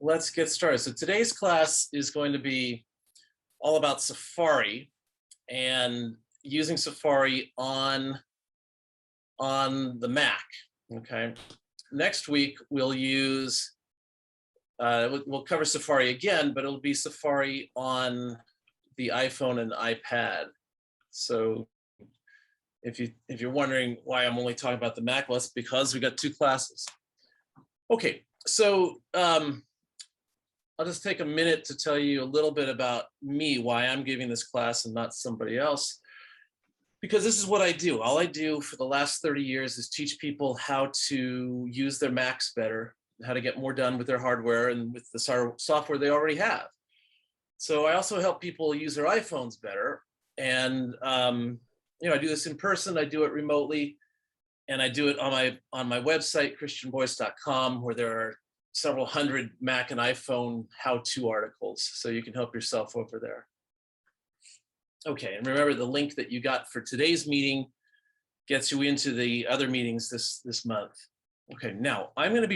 let's get started. So today's class is going to be all about Safari and using Safari on the Mac. Okay. Next week we'll use we'll cover Safari again, but it'll be Safari on the iPhone and iPad. So if you're wondering why I'm only talking about the Mac, well, it's because we got two classes. Okay, so I'll just take a minute to tell you a little bit about me, why I'm giving this class and not somebody else, because this is what I do. All I do for the last 30 years is teach people how to use their Macs better, how to get more done with their hardware and with the software they already have. So I also help people use their iPhones better. And I do this in person, I do it remotely, and I do it on my website, christianboyce.com, where there are several hundred Mac and iPhone how-to articles, so you can help yourself over there. Okay, and remember the link that you got for today's meeting gets you into the other meetings this month. Okay, now I am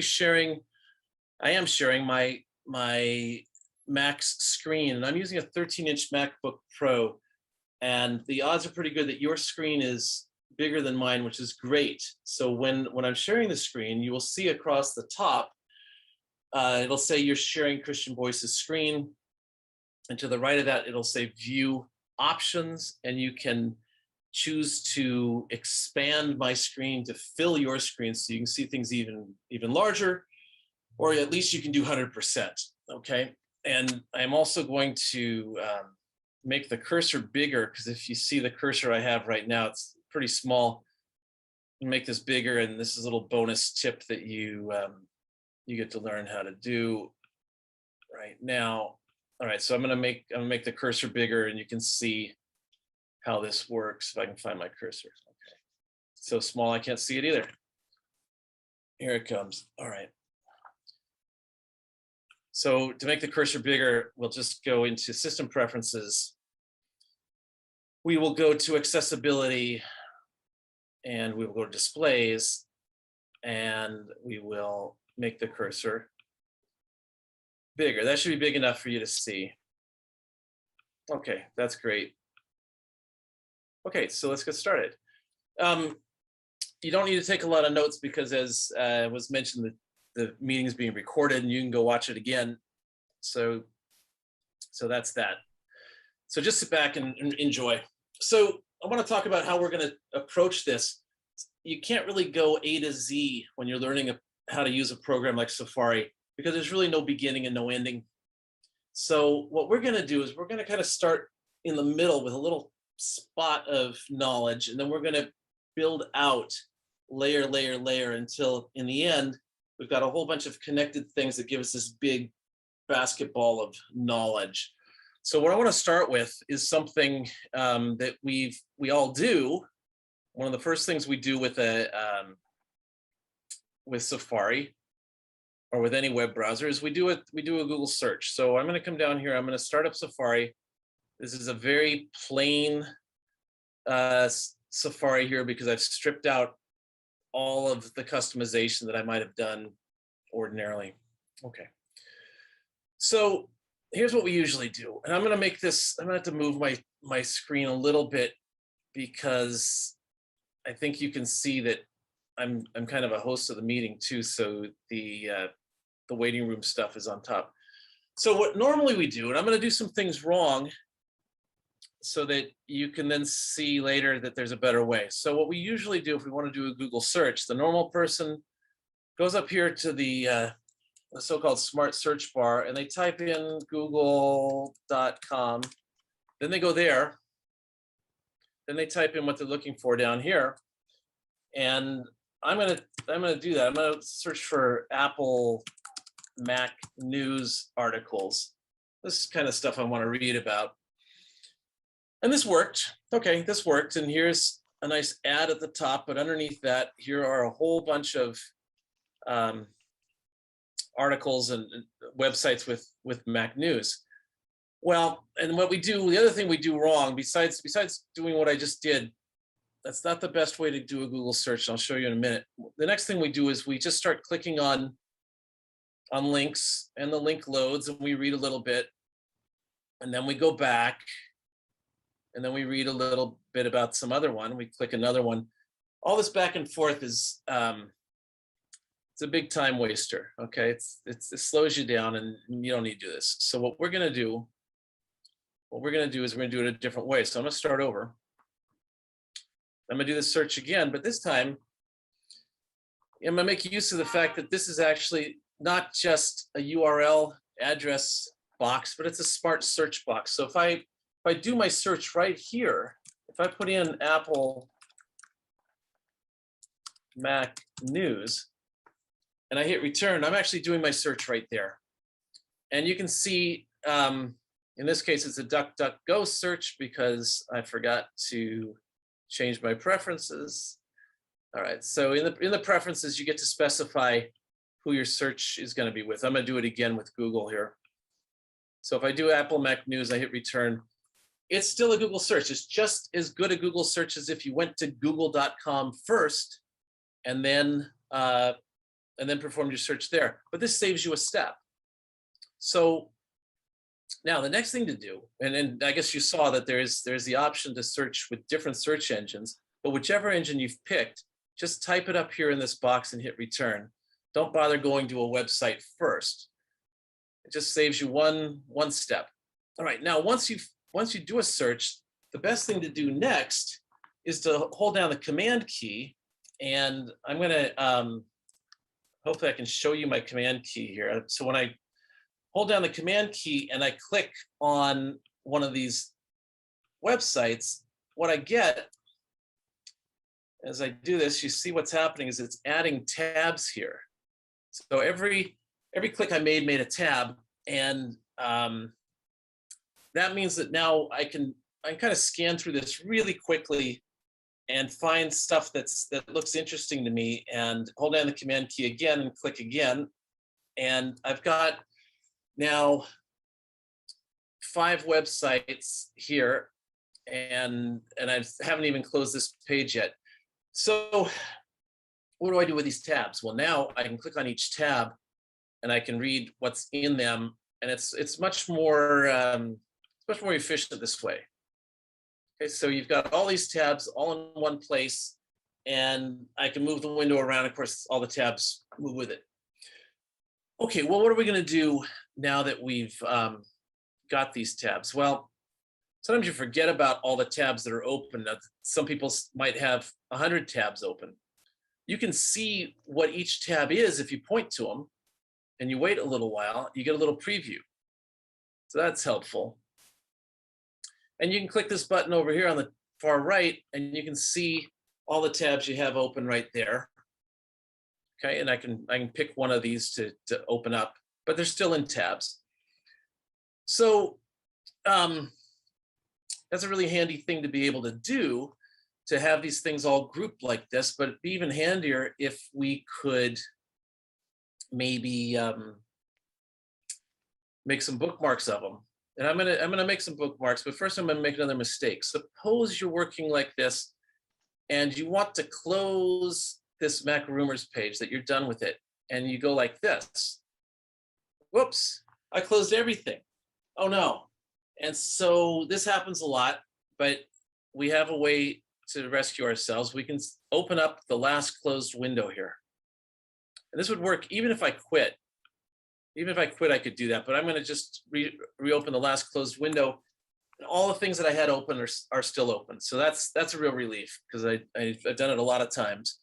sharing my Mac's screen, and I'm using a 13-inch MacBook Pro, and the odds are pretty good that your screen is bigger than mine, which is great. So when I'm sharing the screen, you will see across the top, it'll say you're sharing Christian Boyce's screen, and to the right of that, it'll say View Options, and you can choose to expand my screen to fill your screen so you can see things even larger, or at least you can do 100%, okay? And I'm also going to make the cursor bigger, because if you see the cursor I have right now, it's pretty small. Make this bigger, and this is a little bonus tip that you get to learn how to do right now. All right, so I'm gonna make the cursor bigger, and you can see how this works if I can find my cursor. Okay, so small I can't see it either. Here it comes. All right. So to make the cursor bigger, we'll just go into System Preferences. We will go to Accessibility, and we will go to Displays, and we will make the cursor bigger. That should be big enough for you to see. Okay, that's great. Okay, so let's get started. You don't need to take a lot of notes because, as was mentioned, the meeting is being recorded and you can go watch it again. So that's that. So just sit back and enjoy. So I want to talk about how we're going to approach this. You can't really go A to Z when you're learning how to use a program like Safari, because there's really no beginning and no ending. So what we're going to do is we're going to kind of start in the middle with a little spot of knowledge, and then we're going to build out layer until in the end we've got a whole bunch of connected things that give us this big basketball of knowledge. So what I want to start with is something that we all do. One of the first things we do with Safari or with any web browser is we do a Google search. So I'm going to come down here. I'm going to start up Safari. This is a very plain Safari here because I've stripped out all of the customization that I might have done ordinarily. Okay. So here's what we usually do. And I'm going to make this, I'm going to have to move my screen a little bit because I think you can see that I'm kind of a host of the meeting too. So the waiting room stuff is on top. So what normally we do, and I'm going to do some things wrong so that you can then see later that there's a better way. So what we usually do if we want to do a Google search, the normal person goes up here to the so-called smart search bar and they type in google.com. Then they go there. Then they type in what they're looking for down here. And I'm gonna do that. I'm gonna search for Apple Mac news articles. This is kind of stuff I want to read about. And this worked. Okay, this worked. And here's a nice ad at the top, but underneath that, here are a whole bunch of articles and websites with Mac news. Well, and what we do, the other thing we do wrong, besides doing what I just did, that's not the best way to do a Google search. I'll show you in a minute. The next thing we do is we just start clicking on on links, and the link loads and we read a little bit, and then we go back and then we read a little bit about some other one, we click another one. All this back and forth is it's a big time waster. Okay, it slows you down and you don't need to do this. So what we're going to do is we're going to do it a different way. So I'm going to start over. I'm going to do the search again, but this time I'm going to make use of the fact that this is actually not just a URL address box, but it's a smart search box. So if I do my search right here, if I put in Apple Mac News and I hit return, I'm actually doing my search right there. And you can see, in this case, it's a DuckDuckGo search because I forgot to change my preferences. All right, so in the preferences, you get to specify who your search is going to be with. I'm going to do it again with Google here. So if I do Apple Mac News, I hit return. It's still a Google search. It's just as good a Google search as if you went to google.com first and then performed your search there. But this saves you a step. So now the next thing to do, and I guess you saw that there's the option to search with different search engines, but whichever engine you've picked, just type it up here in this box and hit return. Don't bother going to a website first. It just saves you one step. All right, now once you do a search, the best thing to do next is to hold down the command key, and I'm gonna hopefully I can show you my command key here. So when I hold down the command key and I click on one of these websites, what I get as I do this, you see what's happening is it's adding tabs here. So every click I made a tab, and that means that now I can kind of scan through this really quickly and find stuff that looks interesting to me, and hold down the command key again and click again, and I've got now 5 websites here, and I haven't even closed this page yet. So what do I do with these tabs? Well, now I can click on each tab and I can read what's in them, and it's much more efficient this way. Okay, so you've got all these tabs all in one place, and I can move the window around. Of course, all the tabs move with it. Okay, well, what are we going to do now that we've got these tabs? Well, sometimes you forget about all the tabs that are open. Some people might have 100 tabs open. You can see what each tab is if you point to them and you wait a little while, you get a little preview. So that's helpful. And you can click this button over here on the far right, and you can see all the tabs you have open right there. Okay, and I can pick one of these to open up, but they're still in tabs. So that's a really handy thing to be able to do, to have these things all grouped like this. But it'd be even handier if we could maybe make some bookmarks of them. And I'm gonna make some bookmarks, but first I'm gonna make another mistake. Suppose you're working like this and you want to close this Mac Rumors page, that you're done with it, and you go like this. Whoops, I closed everything. Oh no. And so this happens a lot, but we have a way to rescue ourselves. We can open up the last closed window here. And this would work even if I quit. Even if I quit, I could do that, but I'm gonna just reopen the last closed window. And all the things that I had open are still open. So that's a real relief, because I've done it a lot of times.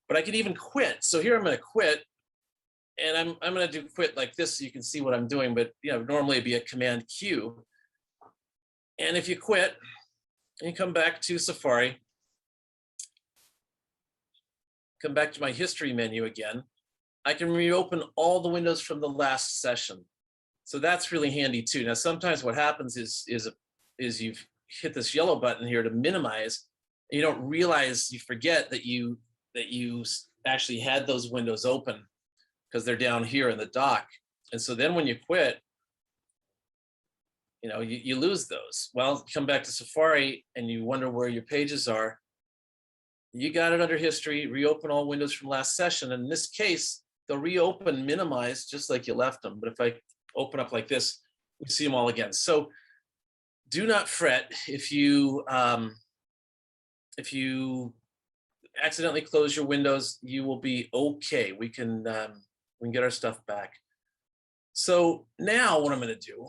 But I could even quit. So here I'm gonna quit, and I'm gonna do quit like this so you can see what I'm doing, but normally it'd be a Command Q. And if you quit, and you come back to Safari, come back to my history menu again, I can reopen all the windows from the last session. So that's really handy too. Now, sometimes what happens is you've hit this yellow button here to minimize, and you don't realize, you forget that you actually had those windows open because they're down here in the dock. And so then when you quit, you lose those. Well, come back to Safari and you wonder where your pages are. You got it under history, reopen all windows from last session. And in this case, they'll reopen minimized just like you left them. But if I open up like this, we see them all again. So do not fret if you accidentally close your windows. You will be okay. We can get our stuff back. So now what I'm going to do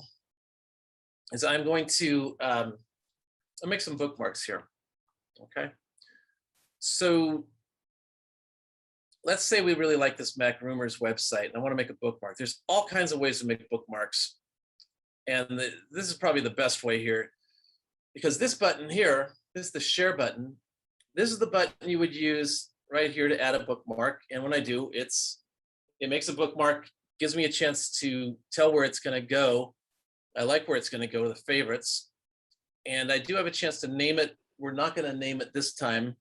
is I'm going to I'll make some bookmarks here. Okay. So let's say we really like this MacRumors website and I want to make a bookmark. There's all kinds of ways to make bookmarks. And this is probably the best way here, because this button here, this is the share button. This is the button you would use right here to add a bookmark. And when I do, it makes a bookmark, gives me a chance to tell where it's going to go. I like where it's going to go, the favorites. And I do have a chance to name it. We're not going to name it this time.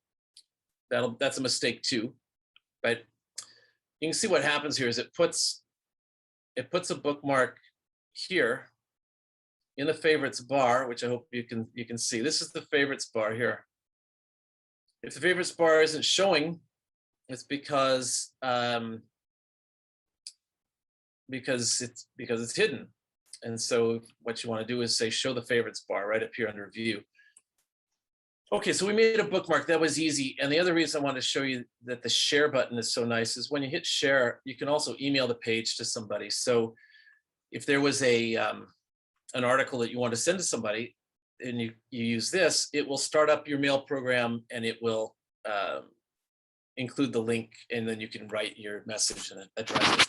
That's a mistake too. But you can see what happens here is it puts a bookmark here in the favorites bar, which I hope you can see. This is the favorites bar here. If the favorites bar isn't showing, it's because it's hidden. And so what you want to do is say show the favorites bar right up here under view. Okay, so we made a bookmark. That was easy. And the other reason I want to show you that the share button is so nice is when you hit share, you can also email the page to somebody. So if there was an article that you want to send to somebody and you use this, it will start up your mail program and it will include the link, and then you can write your message and address it.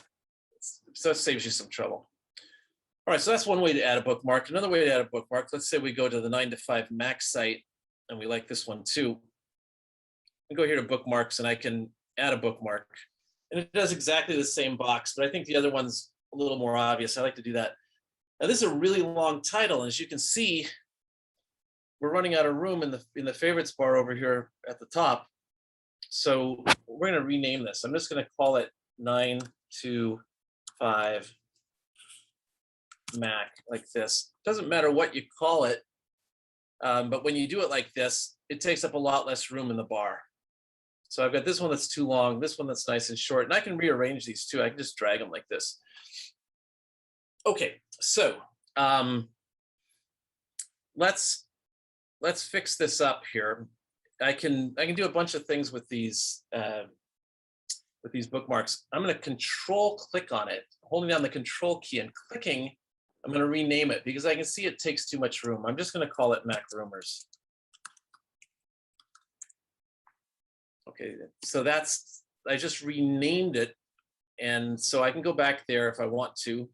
So it saves you some trouble. All right, so that's one way to add a bookmark. Another way to add a bookmark, let's say we go to the 9 to 5 Mac site, and we like this one too. I go here to bookmarks, and I can add a bookmark. And it does exactly the same box, but I think the other one's a little more obvious. I like to do that. Now, this is a really long title, and as you can see, we're running out of room in the favorites bar over here at the top. So we're going to rename this. I'm just going to call it 9 to 5 Mac, like this. Doesn't matter what you call it, but when you do it like this, it takes up a lot less room in the bar. So I've got this one that's too long, this one that's nice and short, and I can rearrange these too. I can just drag them like this. Okay, so let's fix this up here. I can do a bunch of things with these bookmarks. I'm going to control click on it, holding down the control key and clicking. I'm going to rename it because I can see it takes too much room. I'm just going to call it MacRumors. Okay, so I just renamed it, and so I can go back there if I want to,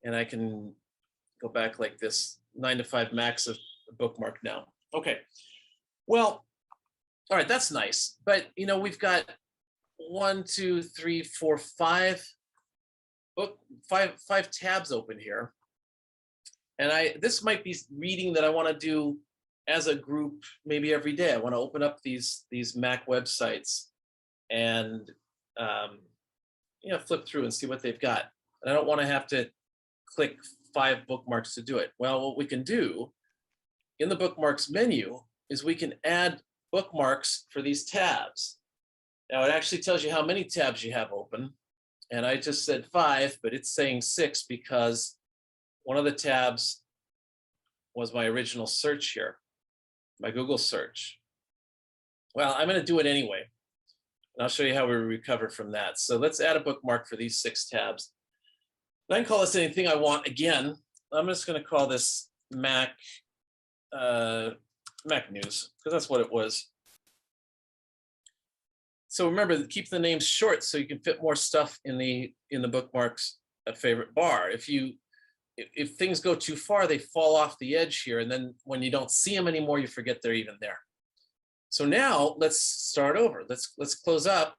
and I can go back like this. 9 to 5 Mac's a bookmark now. Okay, well, all right, that's nice, but we've got 1, 2, 3, 4, 5 tabs open here, and this might be reading that I want to do as a group, maybe every day. I want to open up these Mac websites and flip through and see what they've got. And I don't want to have to click 5 bookmarks to do it. Well, what we can do in the bookmarks menu is we can add bookmarks for these tabs. Now it actually tells you how many tabs you have open. And I just said 5, but it's saying 6 because one of the tabs was my original search here, my Google search. Well, I'm going to do it anyway. And I'll show you how we recover from that. So let's add a bookmark for these 6 tabs. And I can call this anything I want. Again, I'm just going to call this Mac News, because that's what it was. So remember, keep the names short so you can fit more stuff in the bookmarks favorite bar. If things go too far, they fall off the edge here, and then when you don't see them anymore, you forget they're even there. So now let's start over. Let's close up,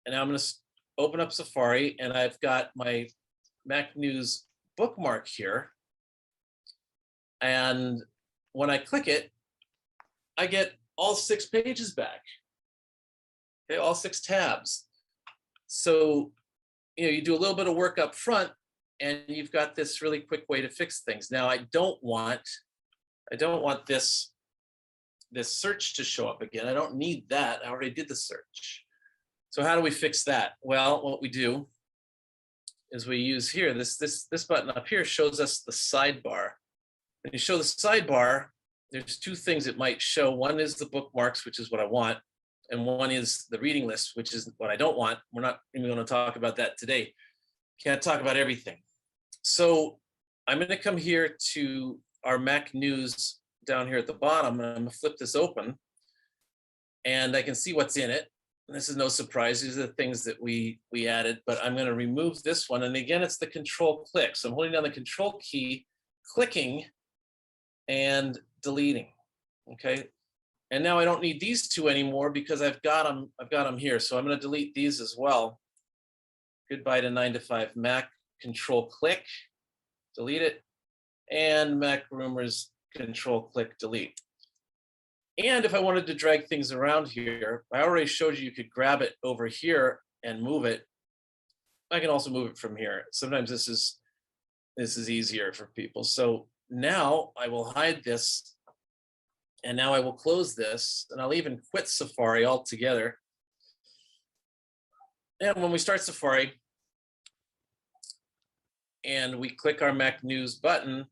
and now I'm going to open up Safari, and I've got my Mac News bookmark here. And when I click it, I get all 6 pages back. Okay, all 6 tabs. So, you do a little bit of work up front, and you've got this really quick way to fix things. Now, I don't want this search to show up again. I don't need that. I already did the search. So how do we fix that? Well, what we do is we use here, this button up here shows us the sidebar. When you show the sidebar, there's two things it might show. One is the bookmarks, which is what I want, and one is the reading list, which is what I don't want. We're not even going to talk about that today. Can't talk about everything. So I'm going to come here to our Mac News down here at the bottom, and I'm going to flip this open, and I can see what's in it. This is no surprise. These are the things that we added, but I'm going to remove this one. And again, it's the control click. So I'm holding down the control key, clicking, and deleting. Okay. And now I don't need these two anymore because I've got them here. So I'm going to delete these as well. Goodbye to 9 to 5 Mac, control click, delete it, and Mac Rumors, control click, delete. And if I wanted to drag things around here, I already showed you could grab it over here and move it. I can also move it from here. Sometimes this is easier for people. So now I will hide this, and now I will close this, and I'll even quit Safari altogether. And when we start Safari and we click our Mac News button,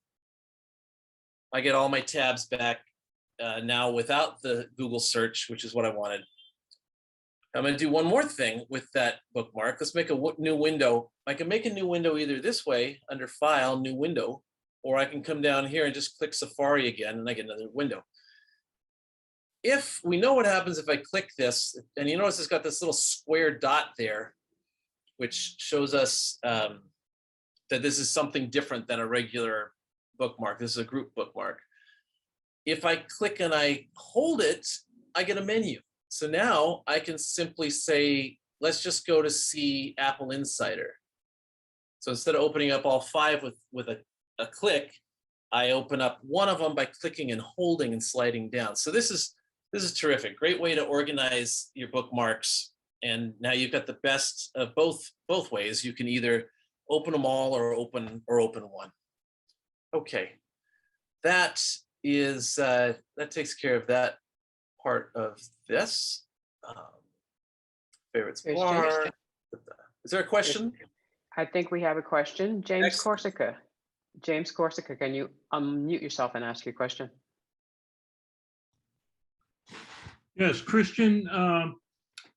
I get all my tabs back. Now without the Google search, which is what I wanted. I'm going to do one more thing with that bookmark. Let's make a new window. I can make a new window either this way under File, New Window, or I can come down here and just click Safari again, and I get another window. If we know what happens if I click this, and you notice it's got this little square dot there, which shows us that this is something different than a regular bookmark. This is a group bookmark. If I click and I hold it, I get a menu. So now I can simply say, let's just go to see Apple Insider. So instead of opening up all 5 with a click, I open up one of them by clicking and holding and sliding down. So this is terrific. Great way to organize your bookmarks. And now you've got the best of both ways. You can either open them all or open one. Okay, that takes care of that part of this. Favorites bar. Is there a question? I think we have a question. James Corsica. James Corsica, can you unmute yourself and ask your question? Yes, Christian,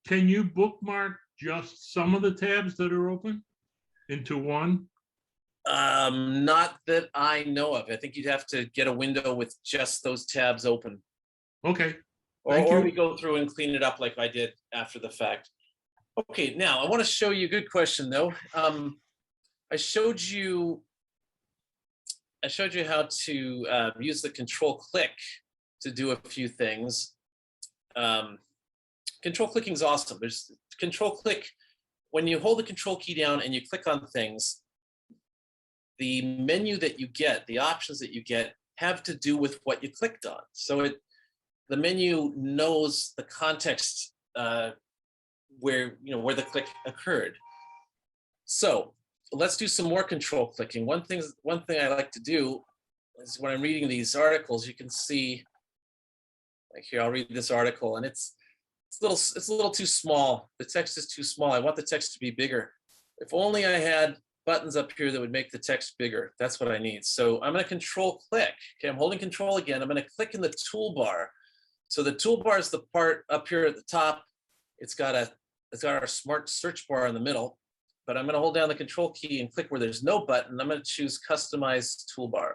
can you bookmark just some of the tabs that are open into one? Not that I know of. I think you'd have to get a window with just those tabs open. Okay. Or we go through and clean it up like I did after the fact. Okay, now I want to show you a good question though. I showed you how to use the control click to do a few things. Control clicking is awesome. There's control click. When you hold the control key down and you click on things, the menu that you get, the options that you get, have to do with what you clicked on. So the menu knows the context where the click occurred. So let's do some more control clicking. One thing I like to do is when I'm reading these articles, you can see, like here, I'll read this article, and it's a little too small. The text is too small. I want the text to be bigger. If only I had buttons up here that would make the text bigger. That's what I need. So I'm going to control click. Okay, I'm holding control again. I'm going to click in the toolbar. So the toolbar is the part up here at the top. It's got our smart search bar in the middle, but I'm going to hold down the control key and click where there's no button. I'm going to choose customize toolbar.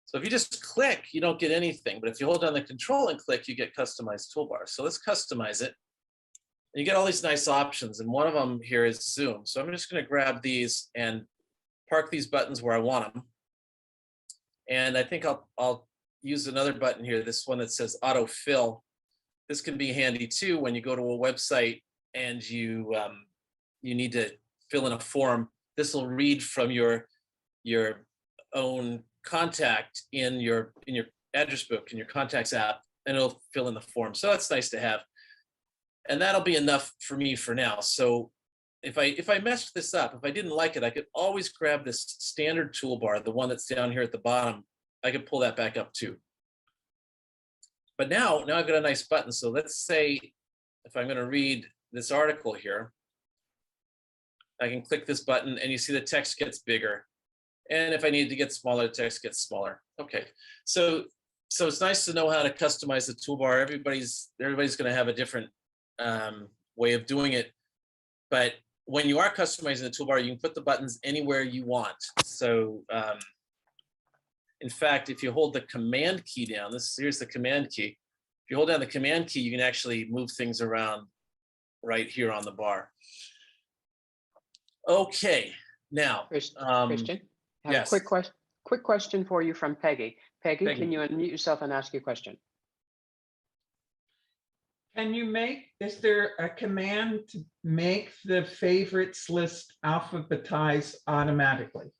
So if you just click, you don't get anything, but if you hold down the control and click, you get customized toolbar. So let's customize it. And you get all these nice options, and one of them here is zoom. So I'm just going to grab these and park these buttons where I want them. And I think I'll use another button here, this one that says autofill. This can be handy too when you go to a website and you need to fill in a form. This will read from your own contact in your address book, in your contacts app, and it'll fill in the form. So that's nice to have. And that'll be enough for me for now. So if I messed this up, if I didn't like it, I could always grab this standard toolbar, the one that's down here at the bottom. I could pull that back up too. But now I've got a nice button. So let's say if I'm going to read this article here, I can click this button and you see the text gets bigger. And if I need to get smaller, the text gets smaller. Okay, so it's nice to know how to customize the toolbar. Everybody's going to have a different way of doing it. But when you are customizing the toolbar, you can put the buttons anywhere you want. So in fact, if you hold the command key down, here's the command key. If you hold down the command key, you can actually move things around right here on the bar. Okay, now, Christian, I have yes. a quick question for you from Peggy. Peggy, Peggy. can you unmute yourself and ask your question? Is there a command to make the favorites list alphabetized automatically?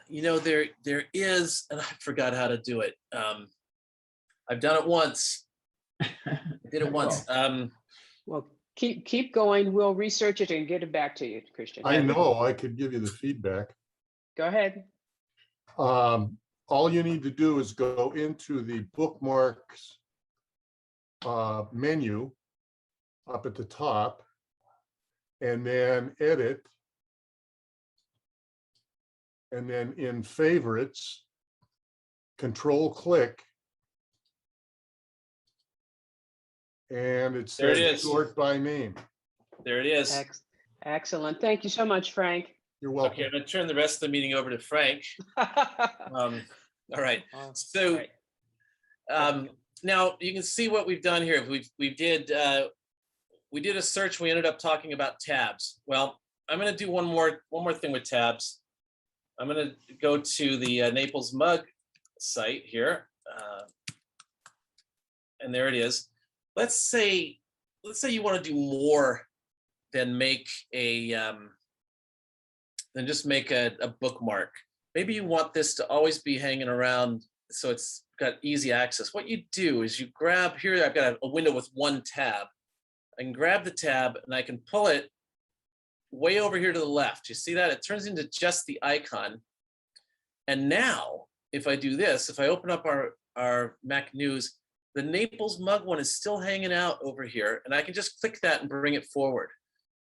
You know, there is, and I forgot how to do it. I've done it once. I did it once. Well, keep going. We'll research it and get it back to you, Christian. I know, I could give you the feedback. Go ahead. All you need to do is go into the bookmarks menu up at the top, and then edit, and then in favorites, control click, and it There it says is. sort by name. There it is. Excellent. Thank you so much, Frank. You're welcome. Okay, I'm going to turn the rest of the meeting over to Frank. All right. So now you can see what we've done here. We did a search. We ended up talking about tabs. Well, I'm going to do one more thing with tabs. I'm going to go to the Naples MUG site here, and there it is. Let's say you want to do more than make than just make a bookmark. Maybe you want this to always be hanging around so it's got easy access. What you do is you grab, here I've got a window with one tab. I can grab the tab and I can pull it way over here to the left. You see that? It turns into just the icon. And now, if I do this, if I open up our Mac News, the Naples MUG one is still hanging out over here, and I can just click that and bring it forward.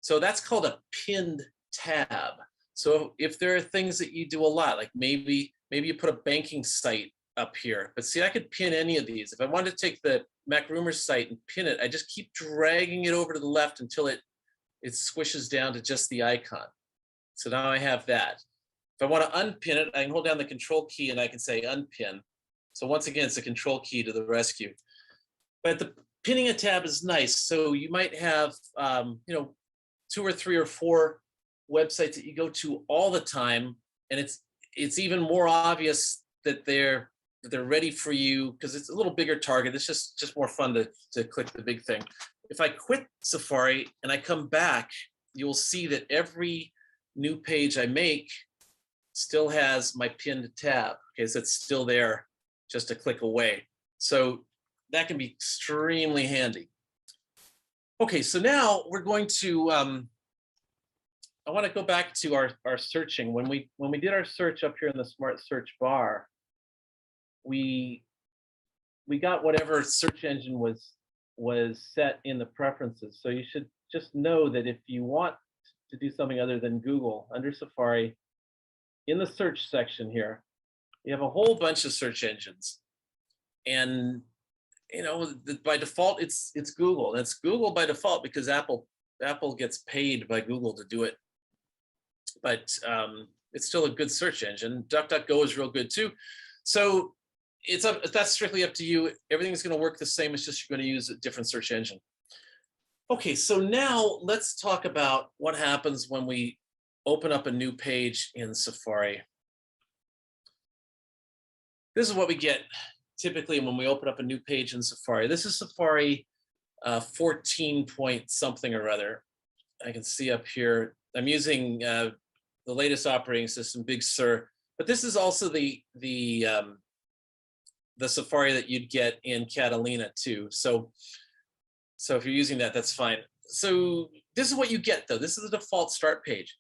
So that's called a pinned tab. So if there are things that you do a lot, like maybe you put a banking site up here, but see, I could pin any of these. If I wanted to take the Mac Rumors site and pin it, I just keep dragging it over to the left until it squishes down to just the icon. So now I have that. If I want to unpin it, I can hold down the control key and I can say unpin. So once again, it's a control key to the rescue. But the pinning a tab is nice. So you might have, 2 or 3 or 4 websites that you go to all the time, and it's even more obvious that they're ready for you because it's a little bigger target. It's just more fun to click the big thing. If I quit Safari and I come back, you'll see that every new page I make still has my pinned tab. Okay, so it's still there, just a click away. So that can be extremely handy. Okay, so now we're going to, I want to go back to our searching. When we did our search up here in the Smart Search bar, we got whatever search engine was set in the preferences. So you should just know that if you want to do something other than Google, under Safari, in the search section here, you have a whole bunch of search engines. And by default, it's Google. And it's Google by default because Apple gets paid by Google to do it. But it's still a good search engine. DuckDuckGo is real good too. So that's strictly up to you. Everything's going to work the same. It's just you're going to use a different search engine. Okay, so now let's talk about what happens when we open up a new page in Safari. This is what we get typically when we open up a new page in Safari. This is Safari 14 point something or other. I can see up here, I'm using the latest operating system, Big Sur, but this is also the Safari that you'd get in Catalina too. So if you're using that, that's fine. So this is what you get though. This is the default start page.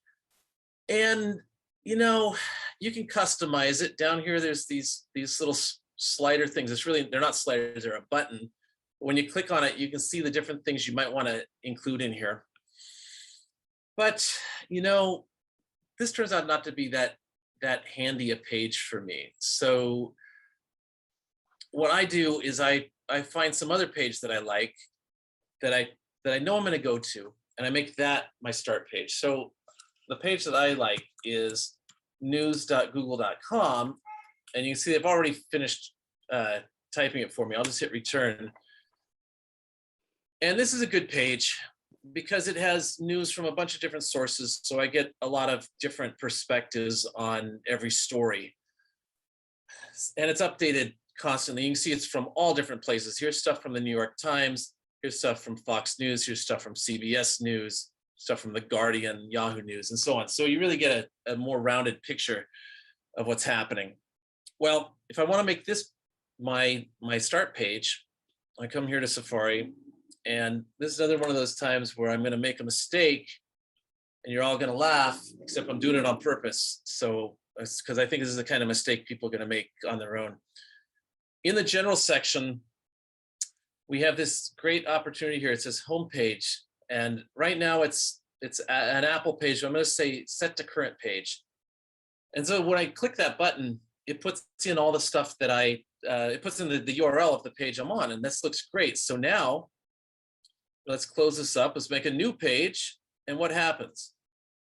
And you can customize it. Down here, there's these little slider things. They're not sliders, they're a button. When you click on it, you can see the different things you might want to include in here. But, you know, this turns out not to be that handy a page for me. So what I do is I find some other page that I like, that I know I'm going to go to, and I make that my start page. So the page that I like is news.google.com, and you can see they've already finished typing it for me. I'll just hit return. And this is a good page because it has news from a bunch of different sources. So I get a lot of different perspectives on every story. And it's updated constantly. You can see it's from all different places. Here's stuff from the New York Times. Here's stuff from Fox News. Here's stuff from CBS News, stuff from The Guardian, Yahoo News, and so on. So you really get a more rounded picture of what's happening. Well, if I want to make this my start page, I come here to Safari, and this is another one of those times where I'm going to make a mistake, and you're all going to laugh, except I'm doing it on purpose. So, because I think this is the kind of mistake people are going to make on their own. In the general section, we have this great opportunity here. It says homepage, and right now it's an Apple page. I'm going to say set to current page. And so when I click that button, it puts in all the stuff that it puts in the URL of the page I'm on, and this looks great. So now let's close this up. Let's make a new page. And what happens?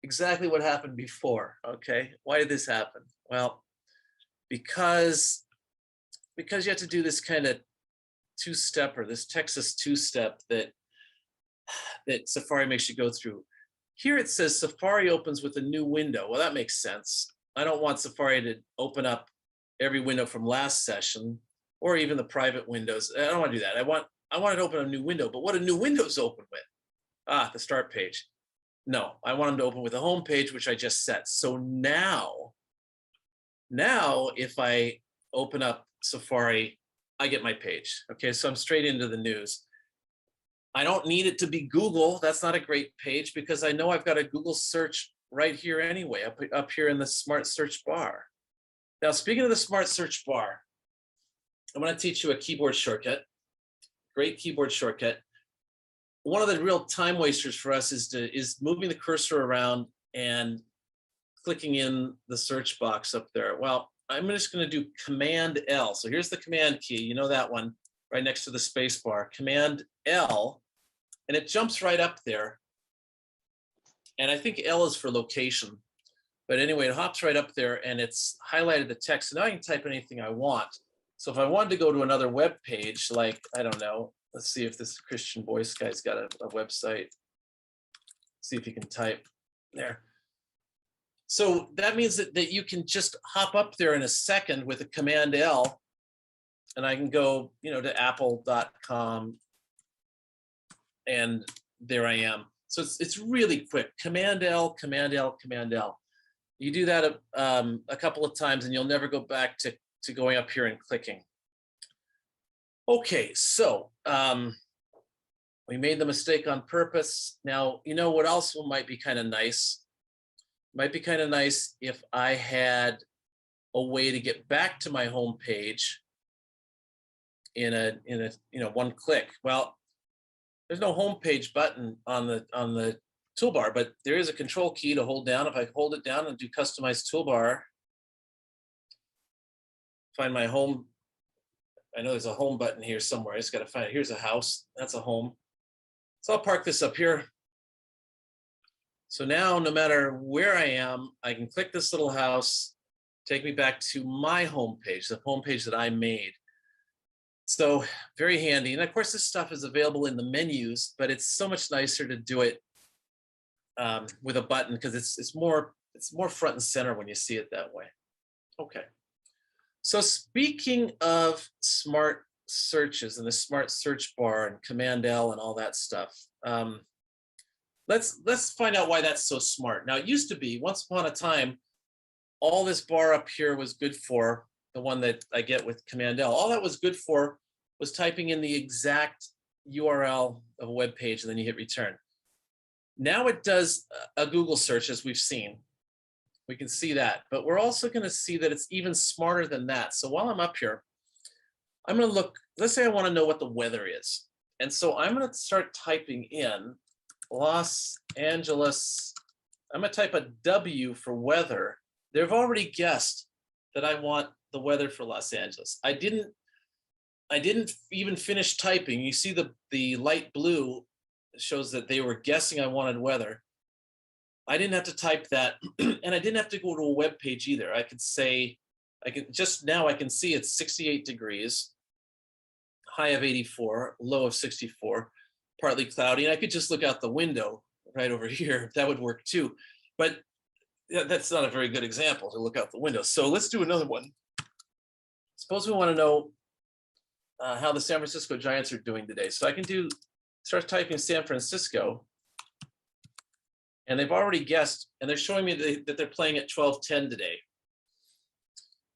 Exactly what happened before. Okay. Why did this happen? Well, because you have to do this kind of two-step, or this Texas two-step that Safari makes you go through. Here it says Safari opens with a new window. Well, that makes sense. I don't want Safari to open up every window from last session, or even the private windows. I don't want to do that. I want it to open a new window, but what do new windows open with? The start page. No, I want them to open with a home page, which I just set. So now if I open up Safari, I get my page. Okay, so I'm straight into the news. I don't need it to be Google. That's not a great page because I know I've got a Google search right here anyway, up here in the smart search bar. Now, speaking of the smart search bar, I'm going to teach you a keyboard shortcut. Great keyboard shortcut. One of the real time wasters for us is moving the cursor around and clicking in the search box up there. Well, I'm just going to do Command L. So here's the Command key. You know that one, right next to the space bar. Command L, and it jumps right up there. And I think L is for location. But anyway, it hops right up there, and it's highlighted the text. So now I can type anything I want. So if I wanted to go to another web page, like, I don't know, let's see if this Christian Boyce guy's got a website. See if he can type there. So that means that you can just hop up there in a second with a Command L, and I can go, to apple.com, and there I am. So it's really quick. Command L, Command L, Command L. You do that a couple of times, and you'll never go back to going up here and clicking. Okay, so we made the mistake on purpose. Now, you know what else might be kind of nice? Might be kind of nice if I had a way to get back to my home page in a one click. Well, there's no home page button on the toolbar, but there is a control key to hold down. If I hold it down and do customize toolbar, find my home. I know there's a home button here somewhere. I just got to find it. Here's a house. That's a home. So I'll park this up here. So now, no matter where I am, I can click this little house, take me back to my home page, the home page that I made. So very handy. And of course, this stuff is available in the menus, but it's so much nicer to do it with a button because it's more front and center when you see it that way. Okay. So speaking of smart searches and the smart search bar and Command L and all that stuff, let's find out why that's so smart. Now, it used to be, once upon a time, all this bar up here was good for, the one that I get with Command L, all that was good for was typing in the exact URL of a web page, and then you hit return. Now it does a Google search, as we've seen. We can see that, but we're also going to see that it's even smarter than that. So while I'm up here, I'm going to look, let's say I want to know what the weather is. And so I'm going to start typing in Los Angeles. I'm going to type a W for weather. They've already guessed that I want the weather for Los Angeles. I didn't even finish typing. You see the light blue shows that they were guessing I wanted weather. I didn't have to type that, and I didn't have to go to a web page either. I could say, I can see it's 68 degrees, high of 84, low of 64, partly cloudy, and I could just look out the window right over here. That would work too, but that's not a very good example to look out the window. So let's do another one. Suppose we want to know how the San Francisco Giants are doing today. So I can start typing San Francisco, and they've already guessed, and they're showing me that they're playing at 12:10 today.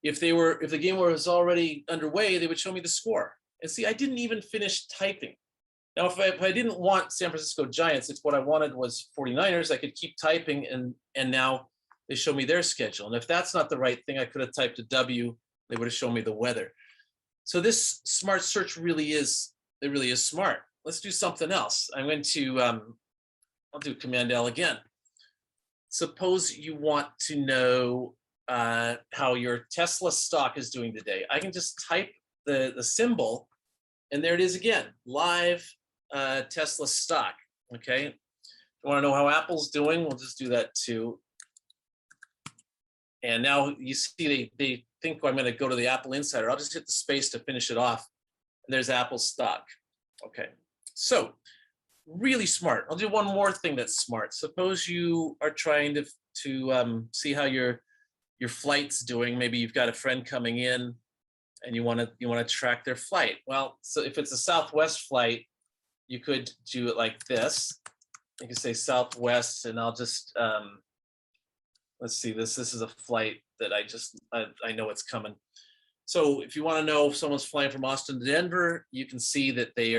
If the game was already underway, they would show me the score. And see, I didn't even finish typing. Now, if I didn't want San Francisco Giants, it's what I wanted was 49ers, I could keep typing, and now they show me their schedule. And if that's not the right thing, I could have typed a W, they would have shown me the weather. So this smart search really is smart. Let's do something else. I'm going to, I'll do Command L again. Suppose you want to know how your Tesla stock is doing today. I can just type the symbol, and there it is again, live Tesla stock, okay? If you want to know how Apple's doing, we'll just do that too. And now you see they think I'm going to go to the Apple Insider. I'll just hit the space to finish it off. And there's Apple stock. Okay, so really smart. I'll do one more thing that's smart. Suppose you are trying to see how your flight's doing. Maybe you've got a friend coming in, and you want to track their flight. Well, so if it's a Southwest flight, you could do it like this. You can say Southwest, and I'll just let's see. This is a flight that I know it's coming. So if you want to know if someone's flying from Austin to Denver, you can see that they've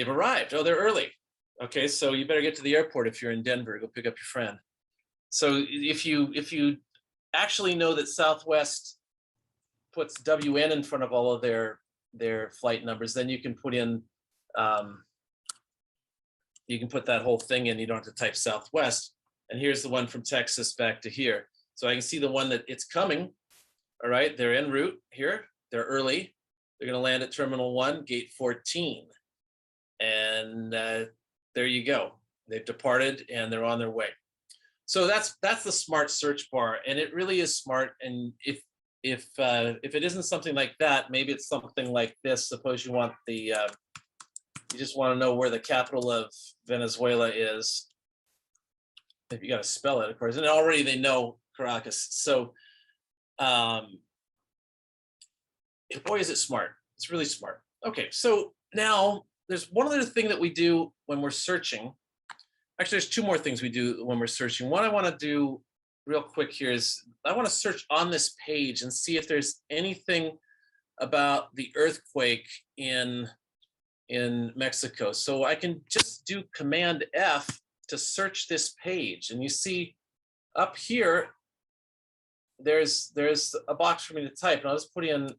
arrived. Oh, they're early. Okay, so you better get to the airport if you're in Denver. Go pick up your friend. So if you actually know that Southwest puts WN in front of all of their flight numbers, then you can put in that whole thing in. You don't have to type Southwest. And here's the one from Texas back to here. So I can see the one that it's coming. All right, they're en route here. They're early. They're going to land at Terminal 1, Gate 14. And there you go. They've departed and they're on their way. So that's the smart search bar, and it really is smart. And if it isn't something like that, maybe it's something like this. Suppose you want you just want to know where the capital of Venezuela is. If you got to spell it, of course, and already they know Caracas. So, boy, is it smart! It's really smart. Okay, so now there's one other thing that we do when we're searching. Actually, there's two more things we do when we're searching. One I want to do real quick here is I want to search on this page and see if there's anything about the earthquake in Mexico. So I can just do Command F to search this page, and you see up here there's a box for me to type, and I'll just put in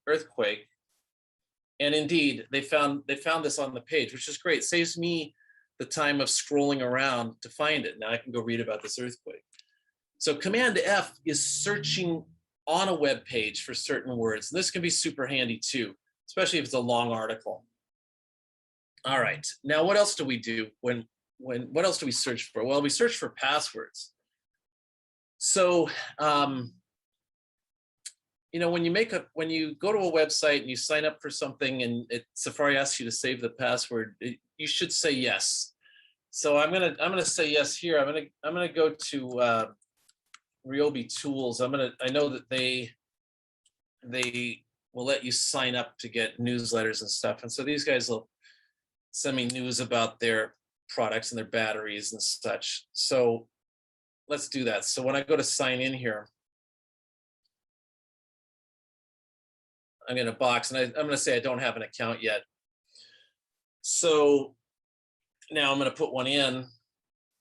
earthquake, and indeed they found this on the page, which is great. Saves me the time of scrolling around to find it. Now I can go read about this earthquake. So Command F is searching on a web page for certain words, and this can be super handy too, especially if it's a long article. All right, now what else do we do what else do we search for? Well, we search for passwords. So, when you go to a website and you sign up for something and Safari asks you to save the password, you should say yes. So I'm gonna say yes here. I'm gonna go to Ryobi Tools. I know that they will let you sign up to get newsletters and stuff. And so these guys will send me news about their products and their batteries and such. So let's do that. So when I go to sign in here, I'm in a box, and I'm going to say I don't have an account yet. So now I'm going to put one in.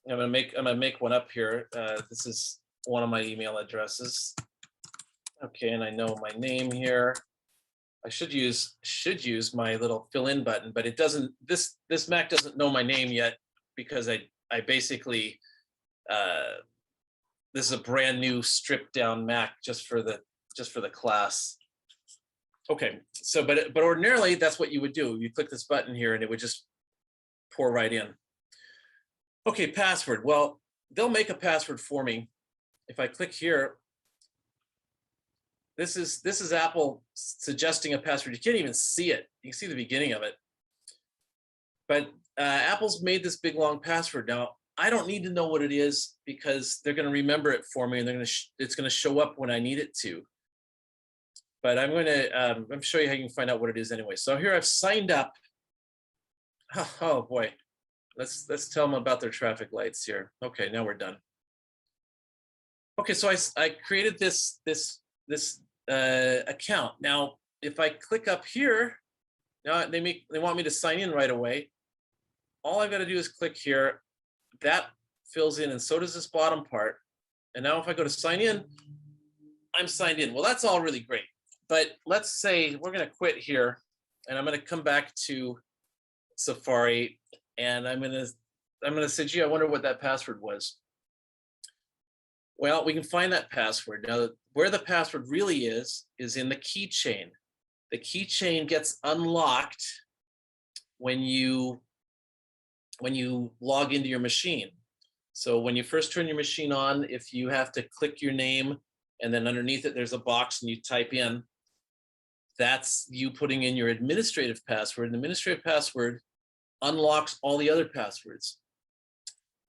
I'm going to make one up here. This is one of my email addresses. Okay, and I know my name here. I should use my little fill in button, but it doesn't, this Mac doesn't know my name yet because I basically, this is a brand new stripped down Mac just for the class. Okay, so but ordinarily that's what you would do. You click this button here and it would just pour right in. Okay, password. Well, they'll make a password for me. If I click here, this is Apple suggesting a password. You can't even see it. You can see the beginning of it. But Apple's made this big long password. Now, I don't need to know what it is because they're going to remember it for me, and it's going to show up when I need it to. But I'm going to show you how you can find out what it is anyway. So here I've signed up. Oh boy, let's tell them about their traffic lights here. Okay, now we're done. Okay, so I created this account. Now, if I click up here, now they want me to sign in right away. All I've got to do is click here. That fills in, and so does this bottom part. And now if I go to sign in, I'm signed in. Well, that's all really great. But let's say we're going to quit here, and I'm going to come back to Safari, and I'm going to say, gee, I wonder what that password was. Well, we can find that password. Now, where the password really is in the keychain. The keychain gets unlocked when you log into your machine. So when you first turn your machine on, if you have to click your name, and then underneath it, there's a box and you type in, that's you putting in your administrative password. And the administrative password unlocks all the other passwords.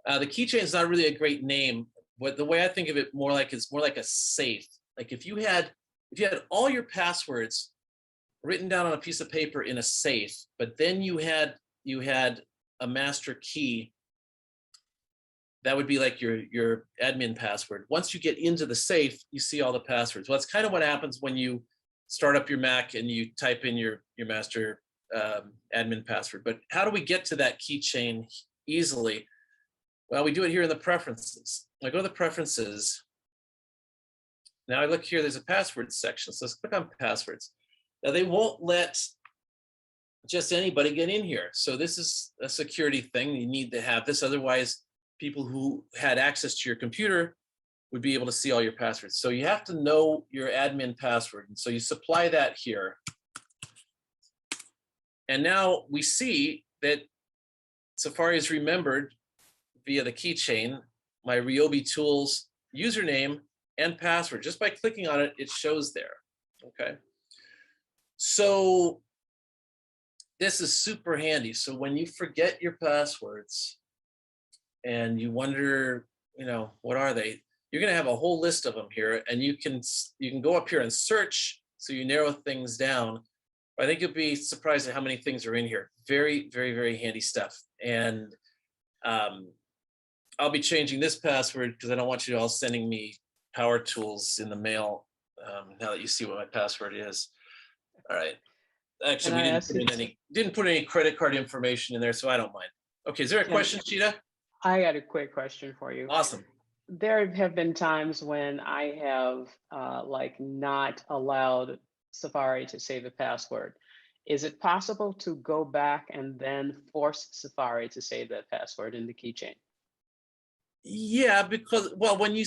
The keychain is not really a great name. The way I think of it more like, it's more like a safe. Like if you had all your passwords written down on a piece of paper in a safe, but then you had a master key, that would be like your admin password. Once you get into the safe, you see all the passwords. Well, that's kind of what happens when you start up your Mac and you type in your master admin password. But how do we get to that keychain easily? Well, we do it here in the preferences. I go to the preferences. Now I look here, there's a password section. So let's click on passwords. Now they won't let just anybody get in here. So this is a security thing. You need to have this. Otherwise, people who had access to your computer would be able to see all your passwords. So you have to know your admin password. And so you supply that here. And now we see that Safari has remembered via the keychain my Ryobi Tools username and password. Just by clicking on it, it shows there. Okay. So this is super handy. So when you forget your passwords and you wonder, what are they? You're going to have a whole list of them here, and you can go up here and search, so you narrow things down. But I think you'll be surprised at how many things are in here. Very, very, very handy stuff. And I'll be changing this password because I don't want you all sending me power tools in the mail now that you see what my password is. All right. Actually, we didn't put any credit card information in there, so I don't mind. Okay, is there a question, Cheetah? I got a quick question for you. Awesome. There have been times when I have not allowed Safari to save a password. Is it possible to go back and then force Safari to save that password in the keychain? Yeah, because when you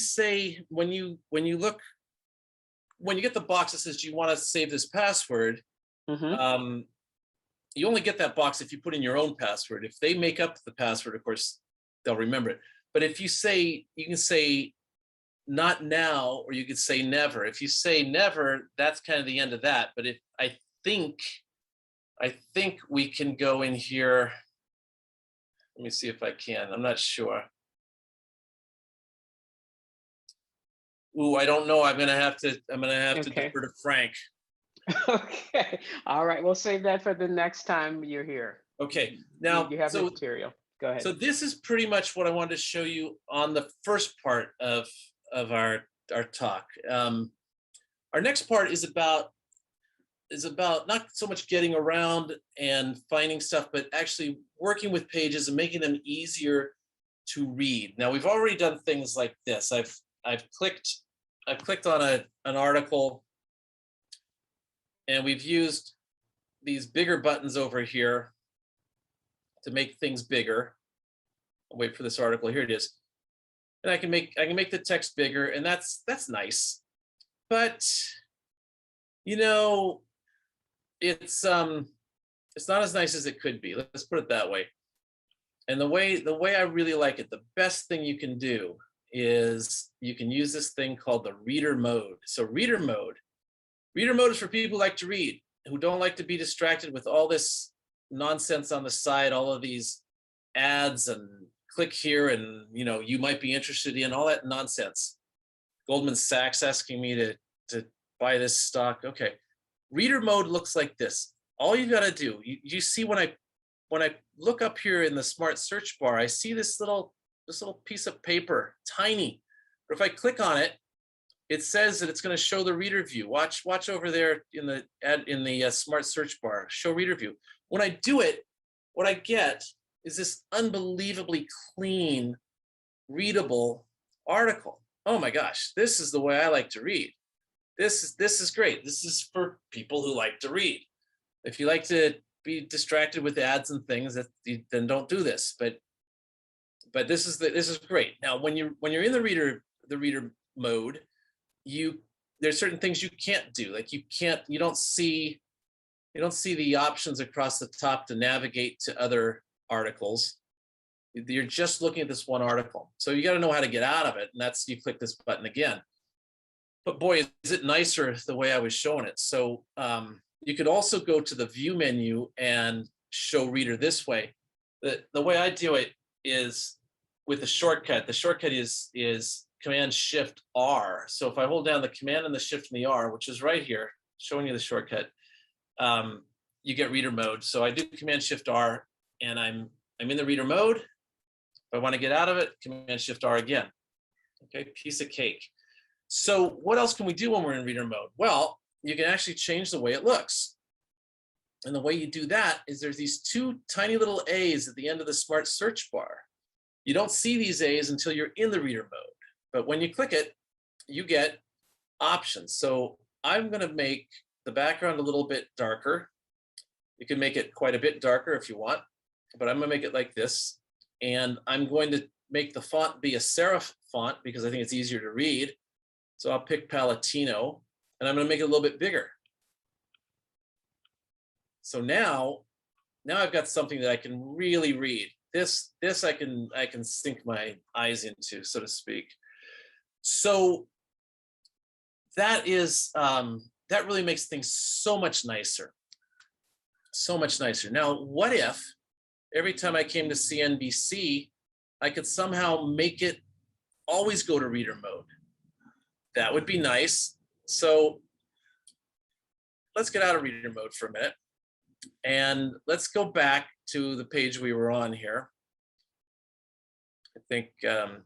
get the box that says, do you want to save this password? Mm-hmm. You only get that box if you put in your own password. If they make up the password, of course, they'll remember it. But if you can say not now, or you could say never. If you say never, that's kind of the end of that. But I think we can go in here. Let me see if I can. I'm not sure. Ooh, I don't know. I'm gonna have to defer to Frank. Okay. All right. We'll save that for the next time you're here. Okay. Now you have the material. Go ahead. So this is pretty much what I wanted to show you on the first part of our talk. Our next part is about not so much getting around and finding stuff, but actually working with pages and making them easier to read. Now we've already done things like this. I've clicked on an article, And we've used these bigger buttons over here to make things bigger. I'll wait for this article. Here it is. And I can make the text bigger, and that's nice. But you know, it's not as nice as it could be. Let's put it that way. And the way I really like it, the best thing you can do is you can use this thing called the reader mode. So reader mode is for people who like to read, who don't like to be distracted with all this nonsense on the side, all of these ads and click here and you might be interested in all that nonsense. Goldman Sachs asking me to buy this stock. Okay, reader mode looks like this. All you got to do, you see when I look up here in the smart search bar, I see this little piece of paper, tiny. But if I click on it, it says that it's going to show the reader view. Watch over there in the smart search bar, show reader view. When I do it, what I get is this unbelievably clean, readable article. Oh my gosh, this is the way I like to read. This is great. This is for people who like to read. If you like to be distracted with ads and things, then don't do this. But this is great. Now, when you're in the reader mode, there's certain things you can't do. Like you don't see the options across the top to navigate to other articles. You're just looking at this one article. So you got to know how to get out of it. And that's, you click this button again. But boy, is it nicer the way I was showing it. So you could also go to the view menu and show reader this way. The way I do it is with the shortcut. The shortcut is Command Shift R. So if I hold down the Command and the Shift and the R, which is right here, showing you the shortcut, you get reader mode. So I do Command Shift R, and I'm in the reader mode. If I want to get out of it, Command Shift R again. Okay, piece of cake. So what else can we do when we're in reader mode? Well, you can actually change the way it looks. And the way you do that is there's these two tiny little A's at the end of the smart search bar. You don't see these A's until you're in the reader mode. But when you click it, you get options. So I'm going to make the background a little bit darker. You can make it quite a bit darker if you want, but I'm going to make it like this. And I'm going to make the font be a serif font because I think it's easier to read. So I'll pick Palatino, and I'm going to make it a little bit bigger. So now I've got something that I can really read. This I can sink my eyes into, so to speak. So that really makes things so much nicer. So much nicer. Now, what if every time I came to CNBC, I could somehow make it always go to reader mode? That would be nice. So let's get out of reader mode for a minute. And let's go back to the page we were on here. I think, no,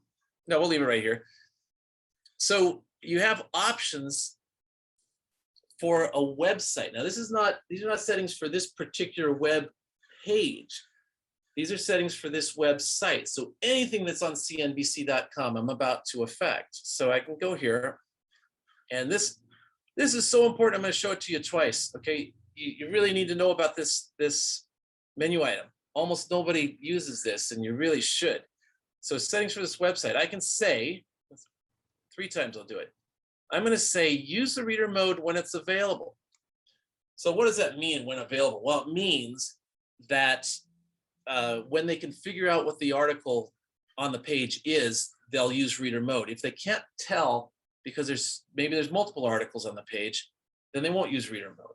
we'll leave it right here. So you have options for a website. Now, these are not settings for this particular web page. These are settings for this website. So anything that's on cnbc.com, I'm about to affect. So I can go here, and this is so important. I'm going to show it to you twice. Okay, you really need to know about this menu item. Almost nobody uses this, and you really should. So settings for this website, I can say 3 times. I'll do it. I'm going to say use the reader mode when it's available. So what does that mean, when available? Well, it means that when they can figure out what the article on the page is, they'll use reader mode. If they can't tell because there's multiple articles on the page, then they won't use reader mode.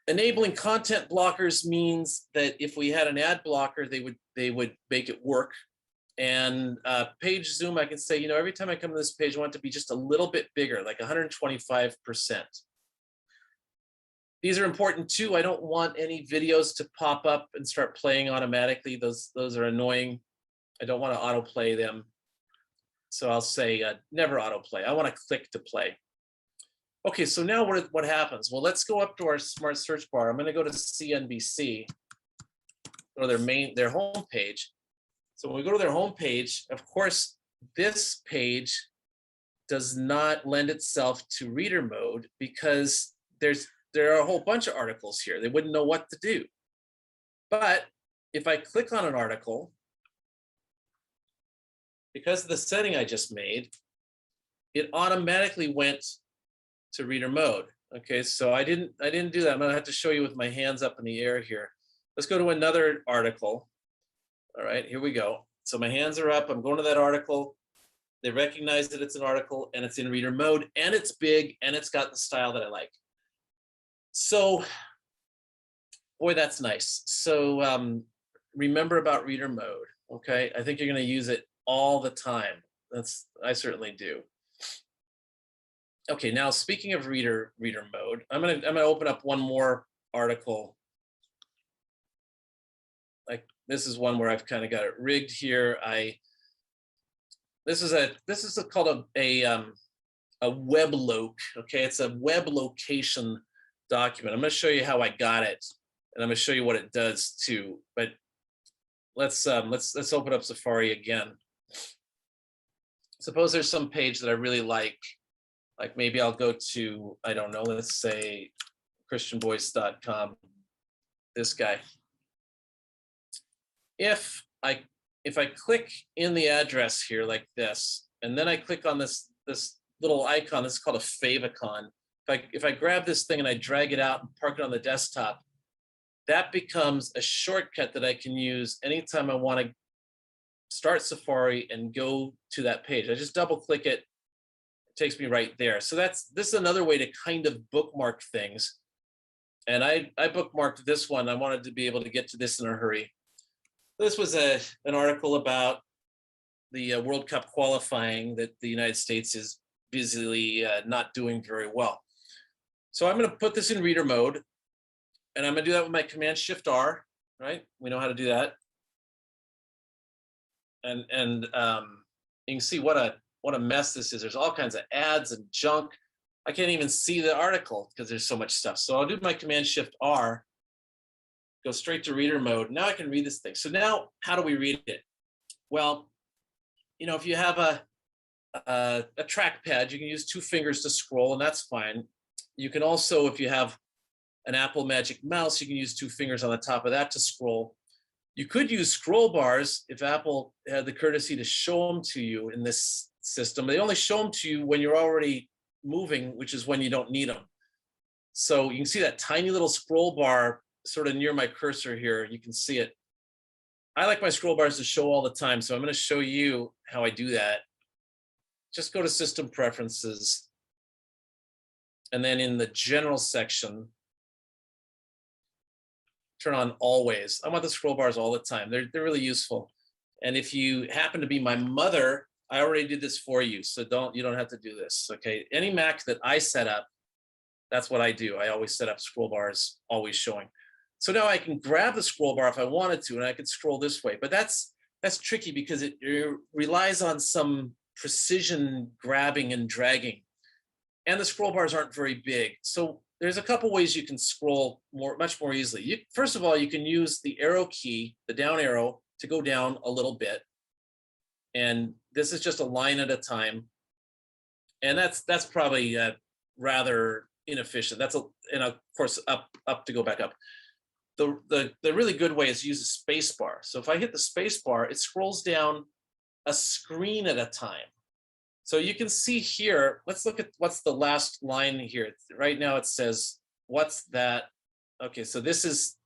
Enabling content blockers means that if we had an ad blocker, they would make it work. And page zoom, I can say, every time I come to this page, I want it to be just a little bit bigger, like 125%. These are important too. I don't want any videos to pop up and start playing automatically. Those are annoying. I don't want to autoplay them. So I'll say never autoplay. I want to click to play. Okay, so now what happens? Well, let's go up to our smart search bar. I'm going to go to CNBC, go to their home page. So when we go to their home page, of course, this page does not lend itself to reader mode because there are a whole bunch of articles here. They wouldn't know what to do. But if I click on an article, because of the setting I just made, it automatically went to reader mode. Okay, so I didn't do that. I'm gonna have to show you with my hands up in the air here. Let's go to another article. All right, here we go. So my hands are up. I'm going to that article. They recognize that it's an article and it's in reader mode and it's big and it's got the style that I like. So, boy, that's nice. So remember about reader mode, okay? I think you're gonna use it all the time. I certainly do. Okay, now speaking of reader mode, I'm gonna open up one more article. Like this is one where I've kind of got it rigged here. This is called a web loc. Okay, it's a web location document. I'm going to show you how I got it, and I'm going to show you what it does too. But let's open up Safari again. Suppose there's some page that I really like maybe I'll go to, I don't know, let's say christianboyce.com. This guy. If I click in the address here like this, and then I click on this little icon, this is called a favicon. If I grab this thing and I drag it out and park it on the desktop, that becomes a shortcut that I can use anytime I want to start Safari and go to that page. I just double click it, it takes me right there. So this is another way to kind of bookmark things. And I bookmarked this one. I wanted to be able to get to this in a hurry. This was an article about the World Cup qualifying that the United States is busily not doing very well. So I'm going to put this in reader mode, and I'm going to do that with my Command-Shift-R, right? We know how to do that. And you can see what a mess this is. There's all kinds of ads and junk. I can't even see the article because there's so much stuff. So I'll do my Command-Shift-R, go straight to reader mode. Now I can read this thing. So now, how do we read it? Well, you know, if you have a trackpad, you can use 2 fingers to scroll, and that's fine. You can also, if you have an Apple Magic Mouse, you can use 2 fingers on the top of that to scroll. You could use scroll bars if Apple had the courtesy to show them to you in this system. They only show them to you when you're already moving, which is when you don't need them. So you can see that tiny little scroll bar sort of near my cursor here. You can see it. I like my scroll bars to show all the time, so I'm going to show you how I do that. Just go to System Preferences, and then in the General section, turn on Always. I want the scroll bars all the time. They're really useful. And if you happen to be my mother, I already did this for you, so you don't have to do this. Okay, any Mac that I set up, that's what I do. I always set up scroll bars, always showing. So now I can grab the scroll bar if I wanted to, and I could scroll this way. But that's tricky because it relies on some precision grabbing and dragging. And the scroll bars aren't very big. So there's a couple ways you can scroll much more easily. First of all, you can use the arrow key, the down arrow, to go down a little bit. And this is just a line at a time. And that's probably rather inefficient. And of course, up to go back up. The really good way is to use a space bar. So if I hit the space bar, it scrolls down a screen at a time. So you can see here, let's look at what's the last line here. Right now it says, what's that? Okay, so this is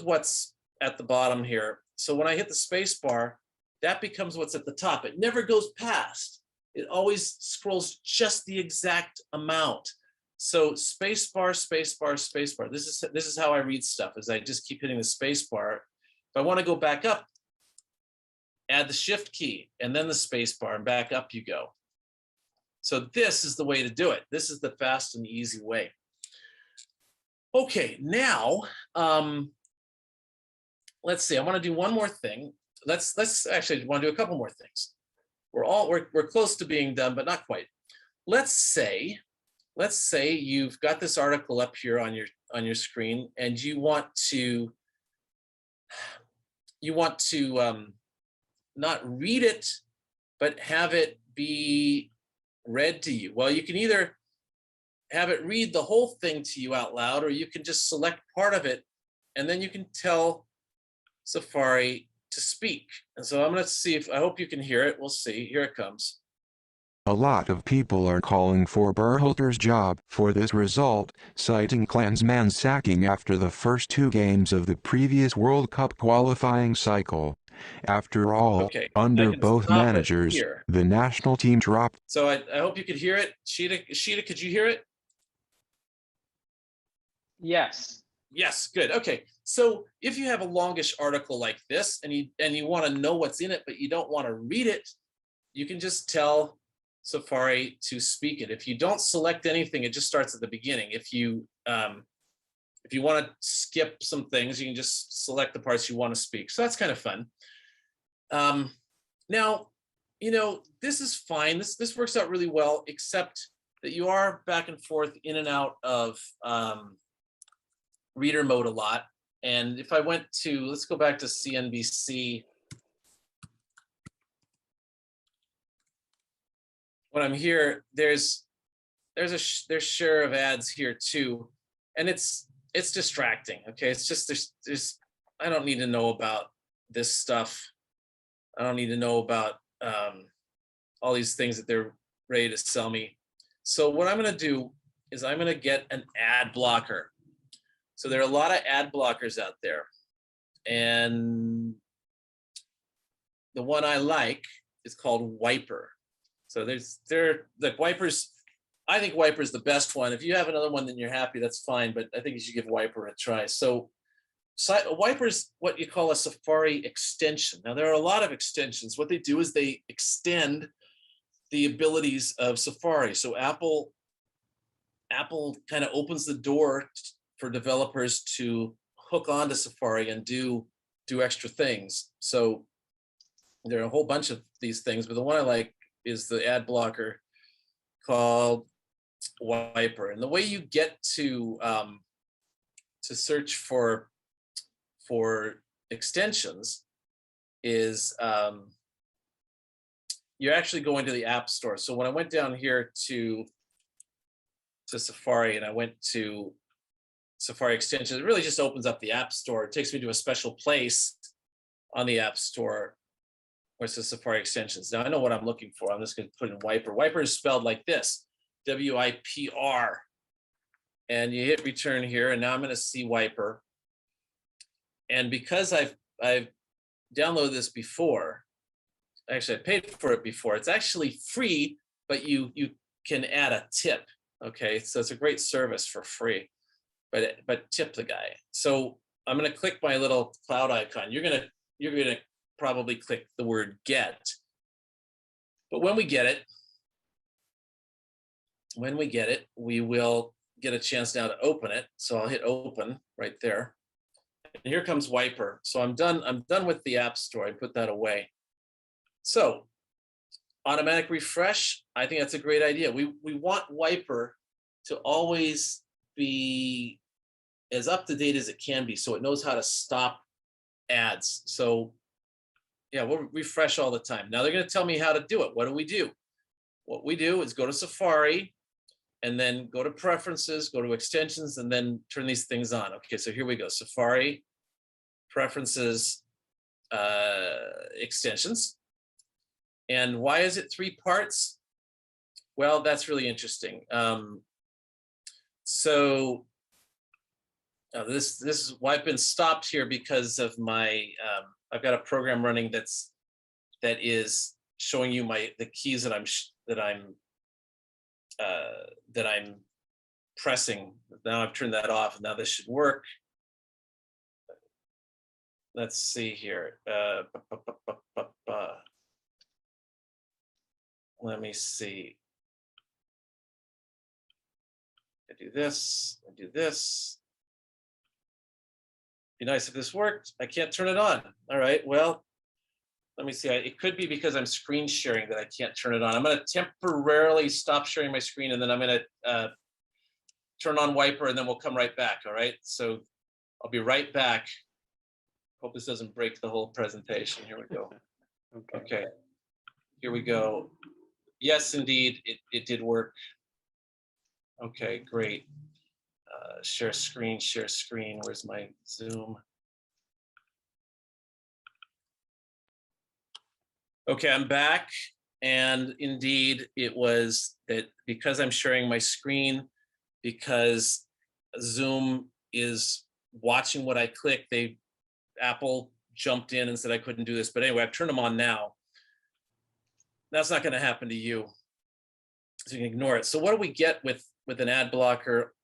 what's at the bottom here. So when I hit the space bar, that becomes what's at the top. It never goes past. It always scrolls just the exact amount. So space bar, space bar, space bar. This is how I read stuff, is I just keep hitting the space bar. If I want to go back up, add the shift key and then the space bar, and back up you go. So this is the way to do it. This is the fast and easy way. Okay, now let's see. I want to do one more thing. Let's actually want to do a couple more things. We're close to being done, but not quite. Let's say you've got this article up here on your screen, and you want to not read it, but have it be read to you. Well, you can either have it read the whole thing to you out loud, or you can just select part of it, and then you can tell Safari to speak. And so I'm going to see if, I hope you can hear it. We'll see. Here it comes. A lot of people are calling for Berhalter's job for this result, citing Klansman sacking after the first 2 games of the previous World Cup qualifying cycle. After all, Okay, under I can both stop it managers, here. the national team dropped. So I hope you could hear it. Sheeta, could you hear it? Yes. Yes, good. Okay. So if you have a longish article like this and you want to know what's in it, but you don't want to read it, you can just tell Safari to speak it. If you don't select anything, it just starts at the beginning. If you want to skip some things, you can just select the parts you want to speak. So that's kind of fun. Now, you know, this is fine. This works out really well, except that you are back and forth in and out of reader mode a lot. And if I went to, let's go back to CNBC. When I'm here, there's share of ads here too, and it's distracting. Okay, it's just there's I don't need to know about this stuff. I don't need to know about all these things that they're ready to sell me. So what I'm going to do is I'm going to get an ad blocker. So there are a lot of ad blockers out there, and the one I like is called Wiper. So the Wiper's, I think Wiper's the best one. If you have another one, then you're happy, that's fine, but I think you should give Wiper a try. So Wiper's what you call a Safari extension. Now there are a lot of extensions. What they do is they extend the abilities of Safari. So Apple kind of opens the door for developers to hook onto Safari and do extra things. So there are a whole bunch of these things, but the one I like is the ad blocker called Wiper. And the way you get to search for extensions is you're actually going to the App Store. So when I went down here to Safari and I went to Safari extensions, it really just opens up the App Store. It takes me to a special place on the App Store where it says Safari extensions. Now I know what I'm looking for. I'm just going to put in Wiper. Wiper is spelled like this, W-I-P-R. And you hit return here, and now I'm going to see Wiper. And because I've downloaded this before, actually I paid for it before. It's actually free, but you can add a tip. Okay, so it's a great service for free, but tip the guy. So I'm going to click my little cloud icon. You're gonna probably click the word get. But when we get it, we will get a chance now to open it. So I'll hit open right there. And here comes Wiper. So I'm done with the App Store. I put that away. So automatic refresh, I think that's a great idea. We want Wiper to always be as up to date as it can be, so it knows how to stop ads. So yeah, we'll refresh all the time. Now they're going to tell me how to do it. What do? What we do is go to Safari and then go to preferences, go to extensions, and then turn these things on. Okay, so here we go. Safari, preferences, extensions. And why is it 3 parts? Well, that's really interesting. So this is why I've been stopped here because of my I've got a program running that is showing you the keys that I'm pressing. Now I've turned that off, and now this should work. Let's see here. Let me see. I do this. I do this. Be nice if this worked. I can't turn it on. All right, well, let me see. It could be because I'm screen sharing that I can't turn it on. I'm going to temporarily stop sharing my screen, and then I'm going to turn on Wiper, and then we'll come right back. All right, so I'll be right back. Hope this doesn't break the whole presentation. Here we go. Okay, here we go. Yes, indeed, it did work. Okay, great. Share screen, share screen. Where's my Zoom? Okay, I'm back. And indeed, it was that because I'm sharing my screen, because Zoom is watching what I click, Apple jumped in and said I couldn't do this. But anyway, I've turned them on now. That's not going to happen to you. So you can ignore it. So what do we get with an ad blocker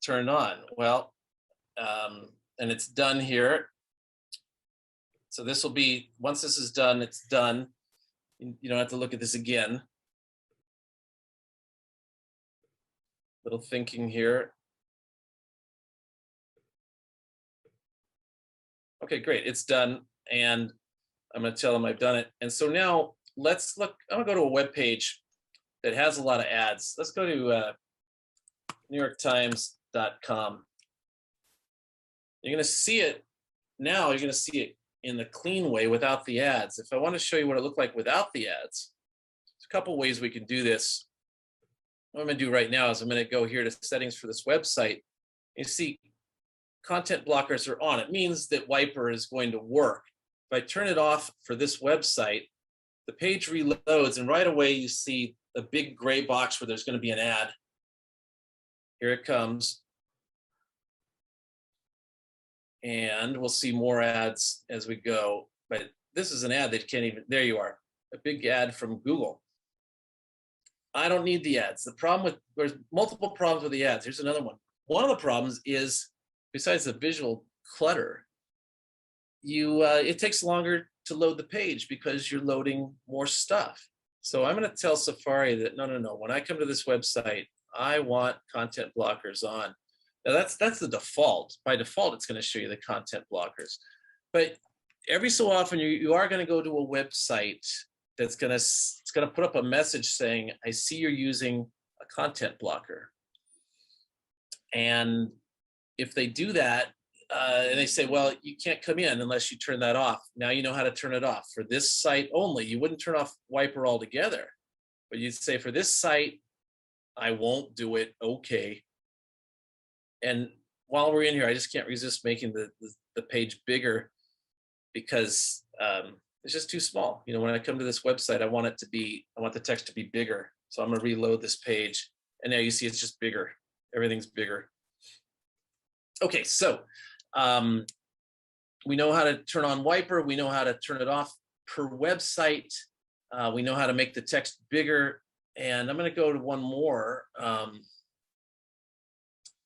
turned on? Well, and it's done here. So this will be, once this is done, it's done. You don't have to look at this again. Little thinking here. Okay, great, it's done. And I'm gonna tell them I've done it. And so now let's look, I'm gonna go to a web page that has a lot of ads. Let's go to NewYorkTimes.com. You're gonna see it now, you're gonna see it in the clean way without the ads. If I want to show you what it looked like without the ads, there's a couple ways we can do this. What I'm gonna do right now is I'm gonna go here to settings for this website. You see content blockers are on. It means that Wiper is going to work. If I turn it off for this website, the page reloads and right away you see a big gray box where there's going to be an ad. Here it comes. And we'll see more ads as we go. But this is an ad that can't even, there you are, a big ad from Google. I don't need the ads. The problem with, there's multiple problems with the ads. Here's another one. One of the problems is, besides the visual clutter, it takes longer to load the page because you're loading more stuff. So I'm going to tell Safari that no. When I come to this website, I want content blockers on. Now that's the default. By default, it's going to show you the content blockers. But every so often, you are going to go to a website that's going to put up a message saying, "I see you're using a content blocker." And if they do that, and they say, well, you can't come in unless you turn that off. Now you know how to turn it off. For this site only, you wouldn't turn off Wiper altogether, but you'd say for this site, I won't do it, okay. And while we're in here, I just can't resist making the page bigger because it's just too small. You know, when I come to this website, I want the text to be bigger. So I'm gonna reload this page. And now you see it's just bigger. Everything's bigger. Okay, so we know how to turn on Wiper. We know how to turn it off per website. We know how to make the text bigger. And I'm going to go to one more.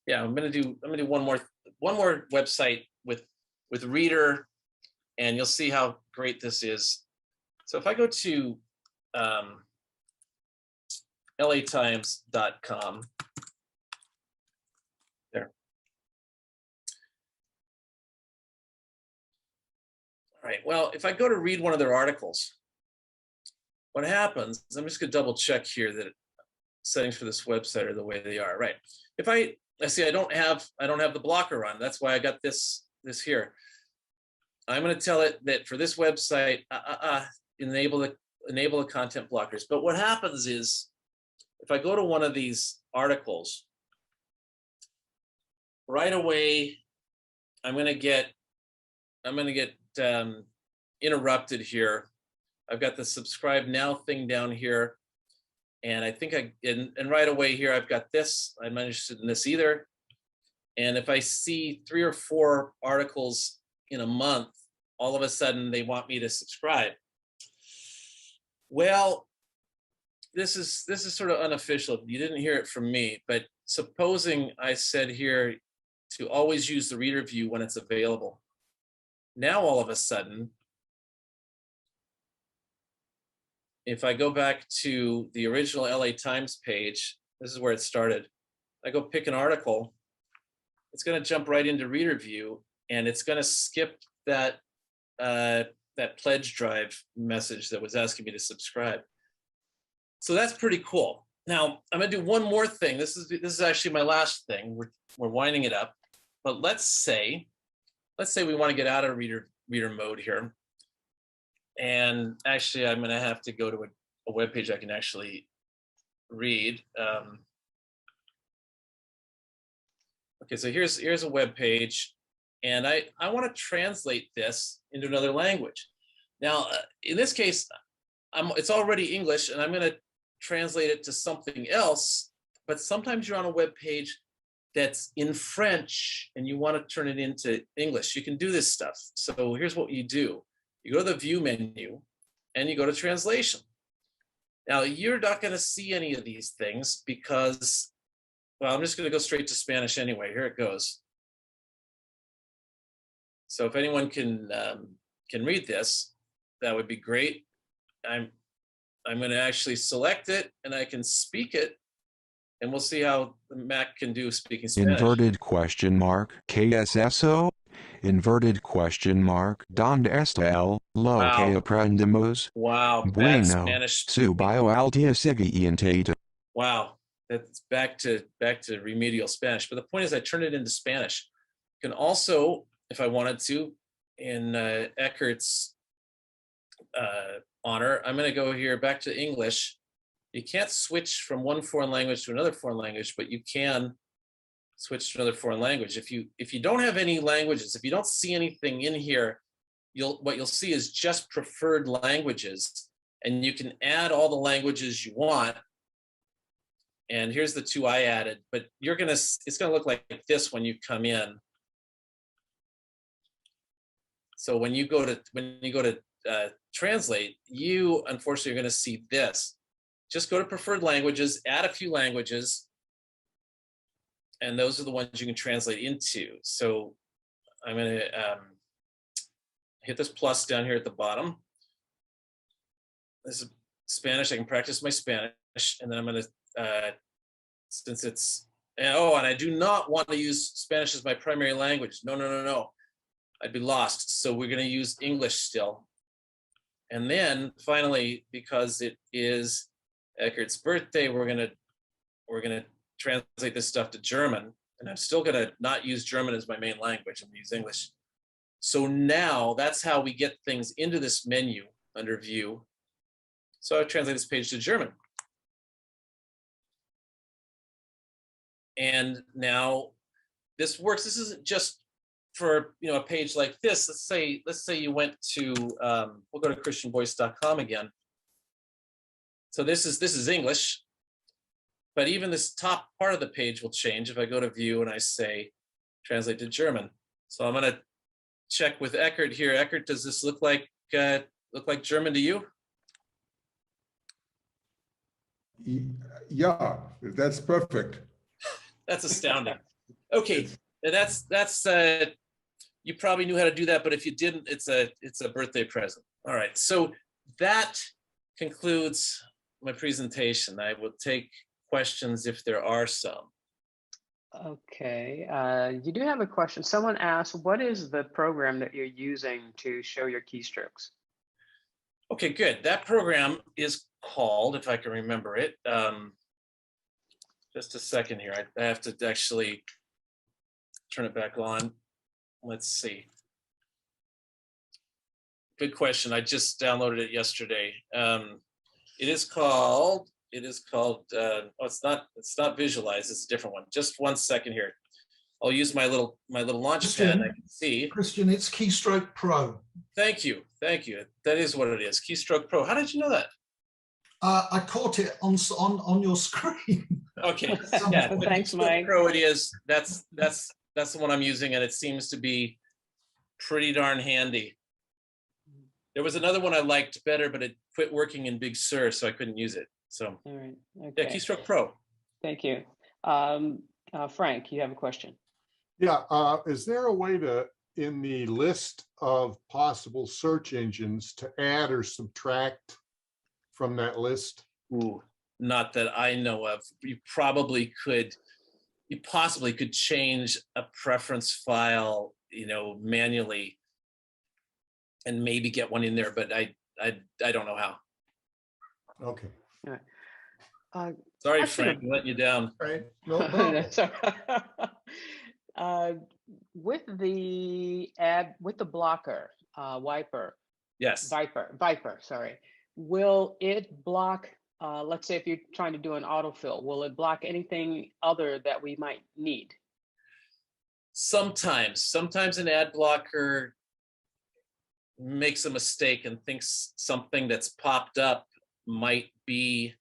Yeah, I'm going to do one more website with Reader, and you'll see how great this is. So if I go to LATimes.com. There. All right, well, if I go to read one of their articles, what happens is I'm just gonna double check here that settings for this website are the way they are, right? If I see I don't have the blocker on, that's why I got this here. I'm gonna tell it that for this website, enable the content blockers. But what happens is if I go to one of these articles, right away, I'm gonna get interrupted here. I've got the subscribe now thing down here. And I think and right away here, I've got this. I'm not interested in this either. And if I see 3 or 4 articles in a month, all of a sudden they want me to subscribe. Well, this is sort of unofficial. You didn't hear it from me, but supposing I said here to always use the reader view when it's available. Now, all of a sudden, if I go back to the original LA Times page, this is where it started. I go pick an article, it's going to jump right into reader view, and it's going to skip that pledge drive message that was asking me to subscribe. So that's pretty cool. Now I'm going to do one more thing. This is actually my last thing. We're winding it up, but let's say we want to get out of reader mode here. And actually, I'm going to have to go to a web page I can actually read. Okay, so here's a web page, and I want to translate this into another language. Now, in this case, it's already English, and I'm going to translate it to something else. But sometimes you're on a web page that's in French, and you want to turn it into English. You can do this stuff. So here's what you do: you go to the View menu, and you go to Translation. Now, you're not going to see any of these things because, well, I'm just going to go straight to Spanish anyway. Here it goes. So if anyone can read this, that would be great. I'm going to actually select it, and I can speak it, and we'll see how the Mac can do speaking Spanish. Inverted question mark KSSO. Inverted question mark. Donde está lo que aprendemos? Wow, bad Bueno, Spanish. subió al día siguiente. Wow, that's back to remedial Spanish. But the point is, I turned it into Spanish. You can also, if I wanted to, in Eckert's honor, I'm going to go here back to English. You can't switch from one foreign language to another foreign language, but you can switch to another foreign language. If you don't have any languages, if you don't see anything in here, what you'll see is just preferred languages, and you can add all the languages you want. And here's the 2 I added, but it's gonna look like this when you come in. So when you go to translate, you unfortunately are going to see this. Just go to preferred languages, add a few languages, and those are the ones you can translate into. So I'm going to hit this plus down here at the bottom. This is Spanish. I can practice my Spanish, and then I'm going to, since it's, and I do not want to use Spanish as my primary language. No. I'd be lost. So we're going to use English still. And then finally, because it is Eckert's birthday, we're going to translate this stuff to German. And I'm still going to not use German as my main language. I'm going to use English. So now that's how we get things into this menu under View. So I translate this page to German. And now this works. This isn't just for a page like this. Let's say you went to we'll go to christianboyce.com again. So this is English, but even this top part of the page will change if I go to View and I say translate to German. So I'm going to check with Eckert here. Eckert, does this look like German to you? Yeah, that's perfect. That's astounding. Okay, that's you probably knew how to do that, but if you didn't, it's a birthday present. All right, so that concludes my presentation. I will take questions if there are some. Okay, you do have a question. Someone asked, what is the program that you're using to show your keystrokes? Okay, good. That program is called, if I can remember it, just a second here. I have to actually turn it back on. Let's see. Good question. I just downloaded it yesterday. It is called. Oh, it's not Visualize. It's a different one. Just 1 second here. I'll use my little launch pad. I can see. Christian, it's Keystroke Pro. Thank you. That is what it is. Keystroke Pro. How did you know that? I caught it on your screen. Okay. Yeah, thanks, Mike. Pro it is. That's the one I'm using, and it seems to be pretty darn handy. There was another one I liked better, but it quit working in Big Sur, so I couldn't use it. So, all right. Okay. Yeah, Keystroke Pro. Thank you. Frank, you have a question. Yeah, is there a way to, in the list of possible search engines, to add or subtract from that list? Ooh, not that I know of. You possibly could change a preference file, manually, and maybe get one in there, but I don't know how. Okay. All right. Sorry, Frank, I'm letting you down. Right. No problem. That's all right. With the blocker, wiper. Yes. Viper, sorry. Will it block, let's say if you're trying to do an autofill, will it block anything other that we might need? Sometimes an ad blocker makes a mistake and thinks something that's popped up might be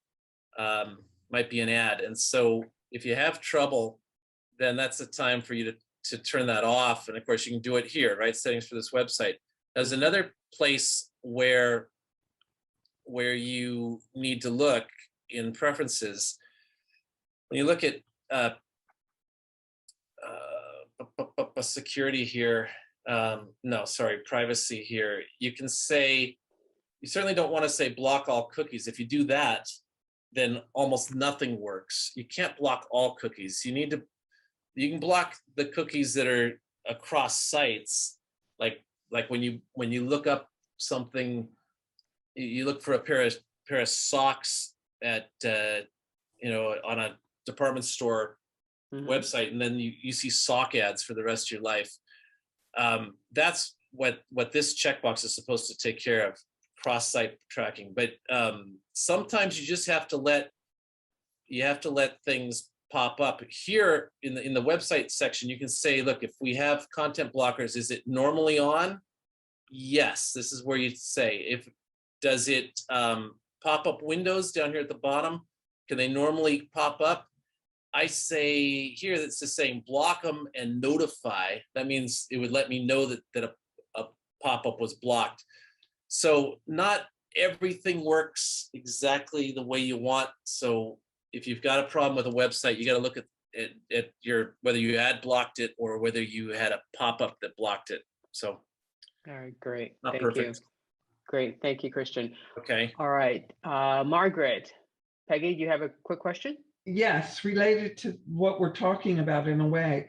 an ad. And so if you have trouble, then that's the time for you to turn that off. And of course you can do it here, right? Settings for this website. There's another place where you need to look in preferences. When you look at security here, privacy here, you can say, you certainly don't want to say block all cookies. If you do that, then almost nothing works. You can't block all cookies. You can block the cookies that are across sites, like when you look up something, you look for a pair of socks at on a department store website, and then you see sock ads for the rest of your life. That's what this checkbox is supposed to take care of, cross-site tracking. But sometimes you just have to let things pop up. Here in the website section, you can say, look, if we have content blockers, is it normally on? Yes, this is where you say, does it pop up windows down here at the bottom? Can they normally pop up? I say here, that's just saying block them and notify. That means it would let me know that a pop-up was blocked. So not everything works exactly the way you want. So if you've got a problem with a website, you got to look at whether you ad blocked it or whether you had a pop-up that blocked it. So All right, great. not Thank perfect. you. Great. Thank you, Christian. Okay. All right. Margaret, Peggy, you have a quick question? Yes, related to what we're talking about in a way.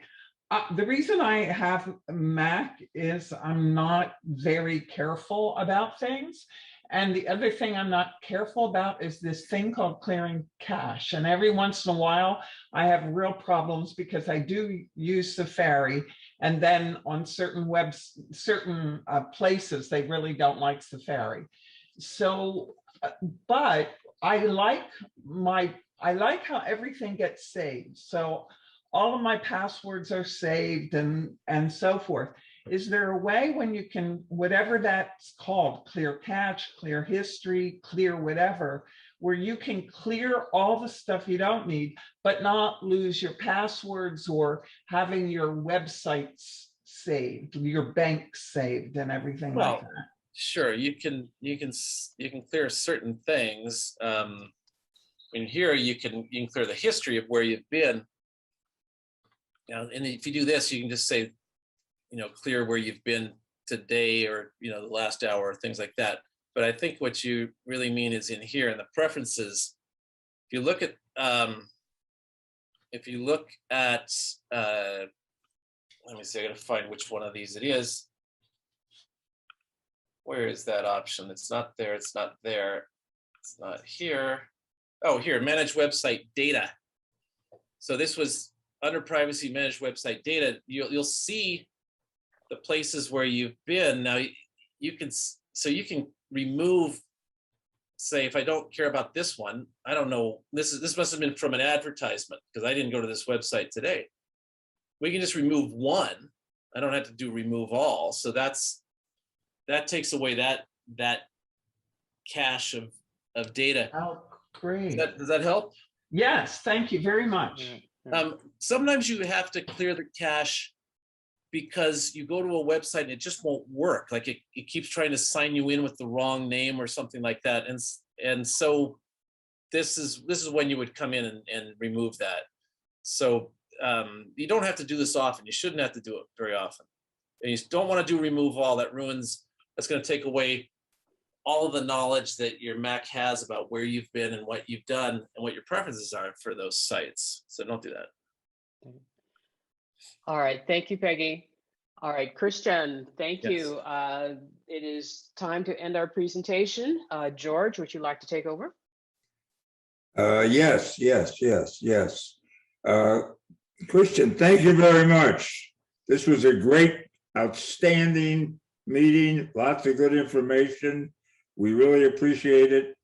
The reason I have Mac is I'm not very careful about things. And the other thing I'm not careful about is this thing called clearing cache. And every once in a while, I have real problems because I do use Safari. And then on certain places, they really don't like Safari. So, but I like how everything gets saved. So all of my passwords are saved and so forth. Is there a way when you can, whatever that's called, clear cache, clear history, clear whatever, where you can clear all the stuff you don't need, but not lose your passwords or having your websites saved, your bank saved and everything like that? Sure, you can clear certain things. In here, you can clear the history of where you've been. And if you do this, you can just say, clear where you've been today or, the last hour, or things like that. But I think what you really mean is in here in the preferences. If you look at, let me see, I gotta find which one of these it is. Where is that option? It's not there, it's not there, it's not here. Oh, here, manage website data. So this was under privacy, manage website data. You'll see the places where you've been. Now you can remove, say, if I don't care about this one, I don't know, this must have been from an advertisement because I didn't go to this website today. We can just remove one. I don't have to do remove all. So that takes away that cache of data. Oh, great. Does that help? Yes, thank you very much. Sometimes you have to clear the cache because you go to a website and it just won't work. Like it keeps trying to sign you in with the wrong name or something like that. And so this is when you would come in and remove that. So you don't have to do this often. You shouldn't have to do it very often. And you don't want to do remove all. That's going to take away all of the knowledge that your Mac has about where you've been and what you've done and what your preferences are for those sites. So don't do that. All right, thank you, Peggy. All right, Christian, thank Yes. you. It is time to end our presentation. George, would you like to take over? Yes. Christian, thank you very much. This was a great, outstanding meeting, lots of good information. We really appreciate it.